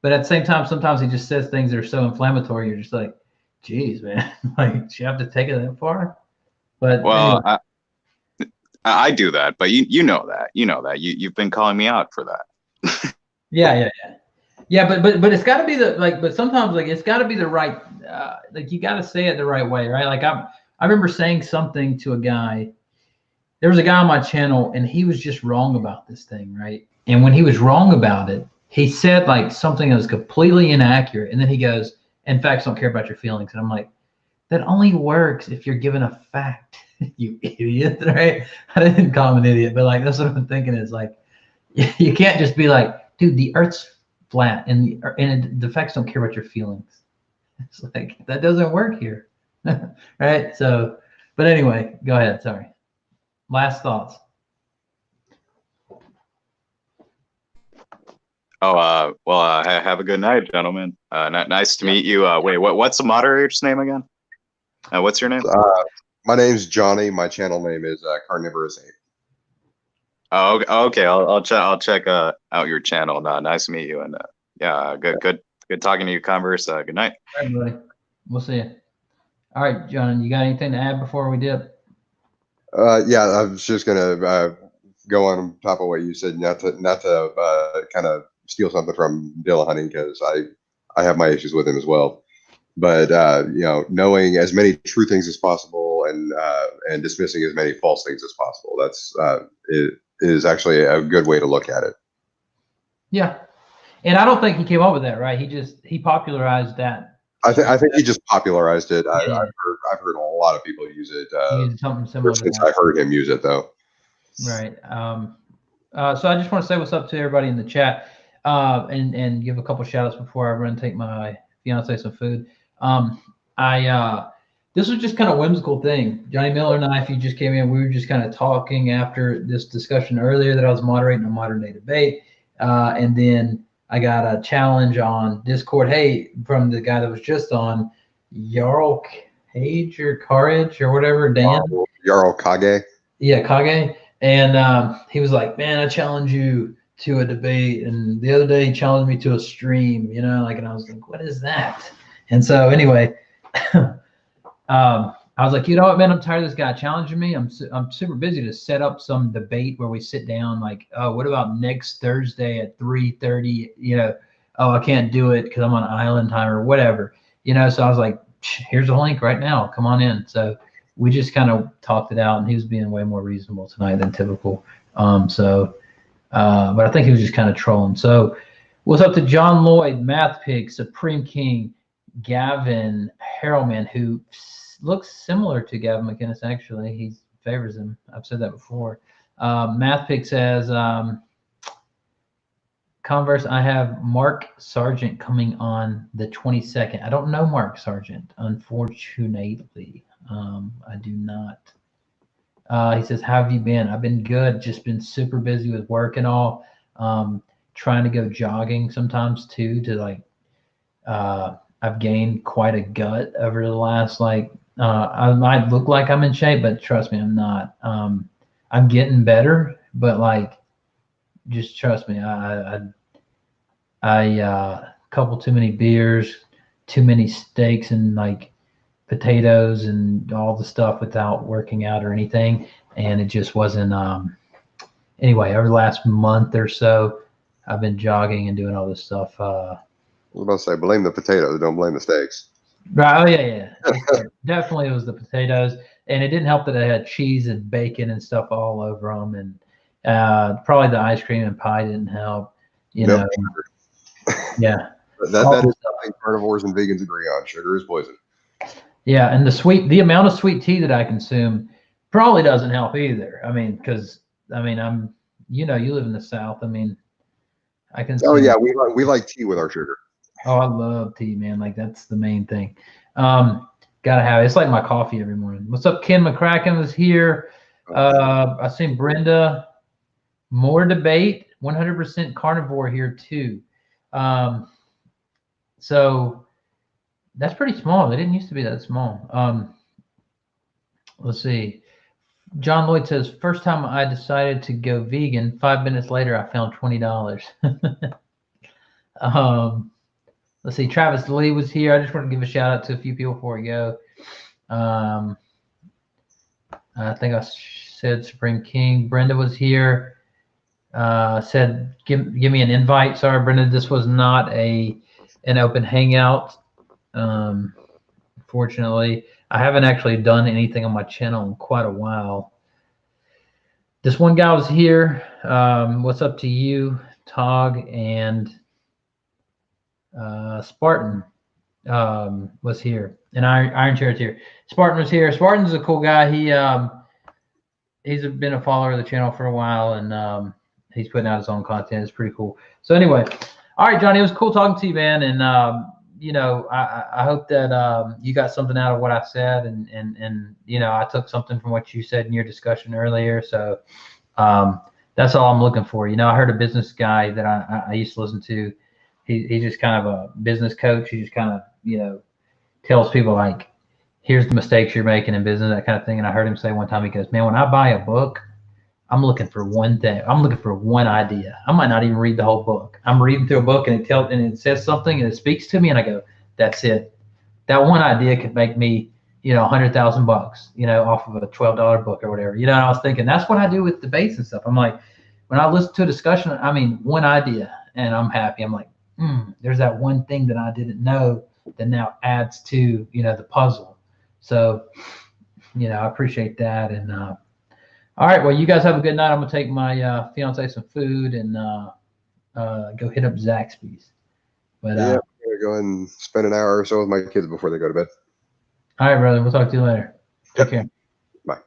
but at the same time, sometimes he just says things that are so inflammatory. You're just like, geez, man, like, do you have to take it that far? But well, anyway. I do that, but you know that you've been calling me out for that. Yeah. But it's got to be but sometimes like it's got to be the right like you got to say it the right way, right? Like I remember saying something to a guy. There was a guy on my channel, and he was just wrong about this thing, right? And when he was wrong about it, he said like something that was completely inaccurate, and then he goes, "And facts don't care about your feelings." And I'm like, that only works if you're given a fact, you idiot, right? I didn't call him an idiot, but like that's what I'm thinking is like, you can't just be like, dude, the Earth's flat, and the facts don't care about your feelings. It's like that doesn't work here, right? So, but anyway, go ahead. Sorry. Last thoughts. Oh, well, have a good night, gentlemen. Nice to meet you. Wait, what's the moderator's name again? What's your name? My name's Johnny. My channel name is Carnivorous Ape. Oh, okay. I'll check out your channel. Nice to meet you, and yeah, good talking to you, Converse. Good night. All right, buddy. We'll see you. All right, John, you got anything to add before we dip? Yeah, I was just gonna go on top of what you said, not to kind of steal something from Dillahunty, because I have my issues with him as well. But knowing as many true things as possible and dismissing as many false things as possible, it is actually a good way to look at it. Yeah, and I don't think he came up with that, right? He popularized that. I think he just popularized it. Yeah. I've heard a lot of people use it. Something similar since I heard him use it, though. Right. So I just want to say what's up to everybody in the chat, and give a couple shout outs before I run and take my fiance some food. This was just kind of whimsical thing. Johnny Miller and I, if you just came in, we were just kind of talking after this discussion earlier that I was moderating a modern day debate, and then I got a challenge on Discord. Hey, from the guy that was just on, Jarl Cage or Courage or whatever, Dan. Jarl Kage. Yeah, Kage. And he was like, man, I challenge you to a debate. And the other day he challenged me to a stream, you know, like, and I was like, what is that? And so anyway, I was like, you know what, man, I'm tired of this guy challenging me. I'm super busy to set up some debate where we sit down like, oh, what about next Thursday at 3:30? You know, oh, I can't do it because I'm on island time or whatever. You know, so I was like, here's a link right now. Come on in. So we just kind of talked it out, and he was being way more reasonable tonight than typical. But I think he was just kind of trolling. So what's up to John Lloyd, Math Pig, Supreme King, Gavin Harrelman, who looks similar to Gavin McInnes, actually. He favors him. I've said that before. Math Pig says, Converse, I have Mark Sargent coming on the 22nd. I don't know Mark Sargent, unfortunately. I do not. He says, how have you been? I've been good. Just been super busy with work and all. Trying to go jogging sometimes too, to like, I've gained quite a gut over the last, like, I might look like I'm in shape, but trust me, I'm not. I'm getting better, but like, just trust me. I couple too many beers, too many steaks and like potatoes and all the stuff without working out or anything. And it just wasn't, anyway, over the last month or so, I've been jogging and doing all this stuff. I was about to say, blame the potatoes, don't blame the steaks. Right. Oh yeah. Definitely it was the potatoes. And it didn't help that I had cheese and bacon and stuff all over them. And probably the ice cream and pie didn't help, you know. Yeah. That is something carnivores and vegans agree on. Sugar is poison. Yeah, and the amount of sweet tea that I consume probably doesn't help either. I mean, because I'm, you know, you live in the South. I mean, I can. Oh yeah, we like tea with our sugar. Oh, I love tea, man. Like that's the main thing. Gotta have it. It's like my coffee every morning. What's up, Ken McCracken was here. I seen Brenda. More debate. 100% carnivore here too. So that's pretty small. They didn't used to be that small. Let's see. John Lloyd says, first time I decided to go vegan, 5 minutes later, I found $20. Let's see. Travis Lee was here. I just want to give a shout out to a few people before we go. I think I said Supreme King. Brenda was here. Said, give me an invite. Sorry, Brenda, this was not an open hangout. Fortunately, I haven't actually done anything on my channel in quite a while. This one guy was here. What's up to you, Tog, and Spartan was here, and Iron Chair's here. Spartan was here. Spartan's a cool guy. He's been a follower of the channel for a while, and he's putting out his own content. It's pretty cool. So anyway, all right, Johnny, it was cool talking to you, man, and you know, I hope that you got something out of what I said, and you know, I took something from what you said in your discussion earlier. So that's all I'm looking for. You know, I heard a business guy that I used to listen to. He's just kind of a business coach. He just kind of, you know, tells people like, here's the mistakes you're making in business, that kind of thing. And I heard him say one time, he goes, man, when I buy a book, I'm looking for one thing. I'm looking for one idea. I might not even read the whole book. I'm reading through a book and it says something and it speaks to me and I go, that's it. That one idea could make me, you know, $100,000, you know, off of a $12 book or whatever. You know, and I was thinking that's what I do with debates and stuff. I'm like, when I listen to a discussion, I mean, one idea and I'm happy. I'm like, there's that one thing that I didn't know that now adds to, you know, the puzzle. So, you know, I appreciate that. And, all right, well, you guys have a good night. I'm going to take my fiance some food and go hit up Zaxby's. But yeah, I'm going to go ahead and spend an hour or so with my kids before they go to bed. All right, brother. We'll talk to you later. Take care. Bye.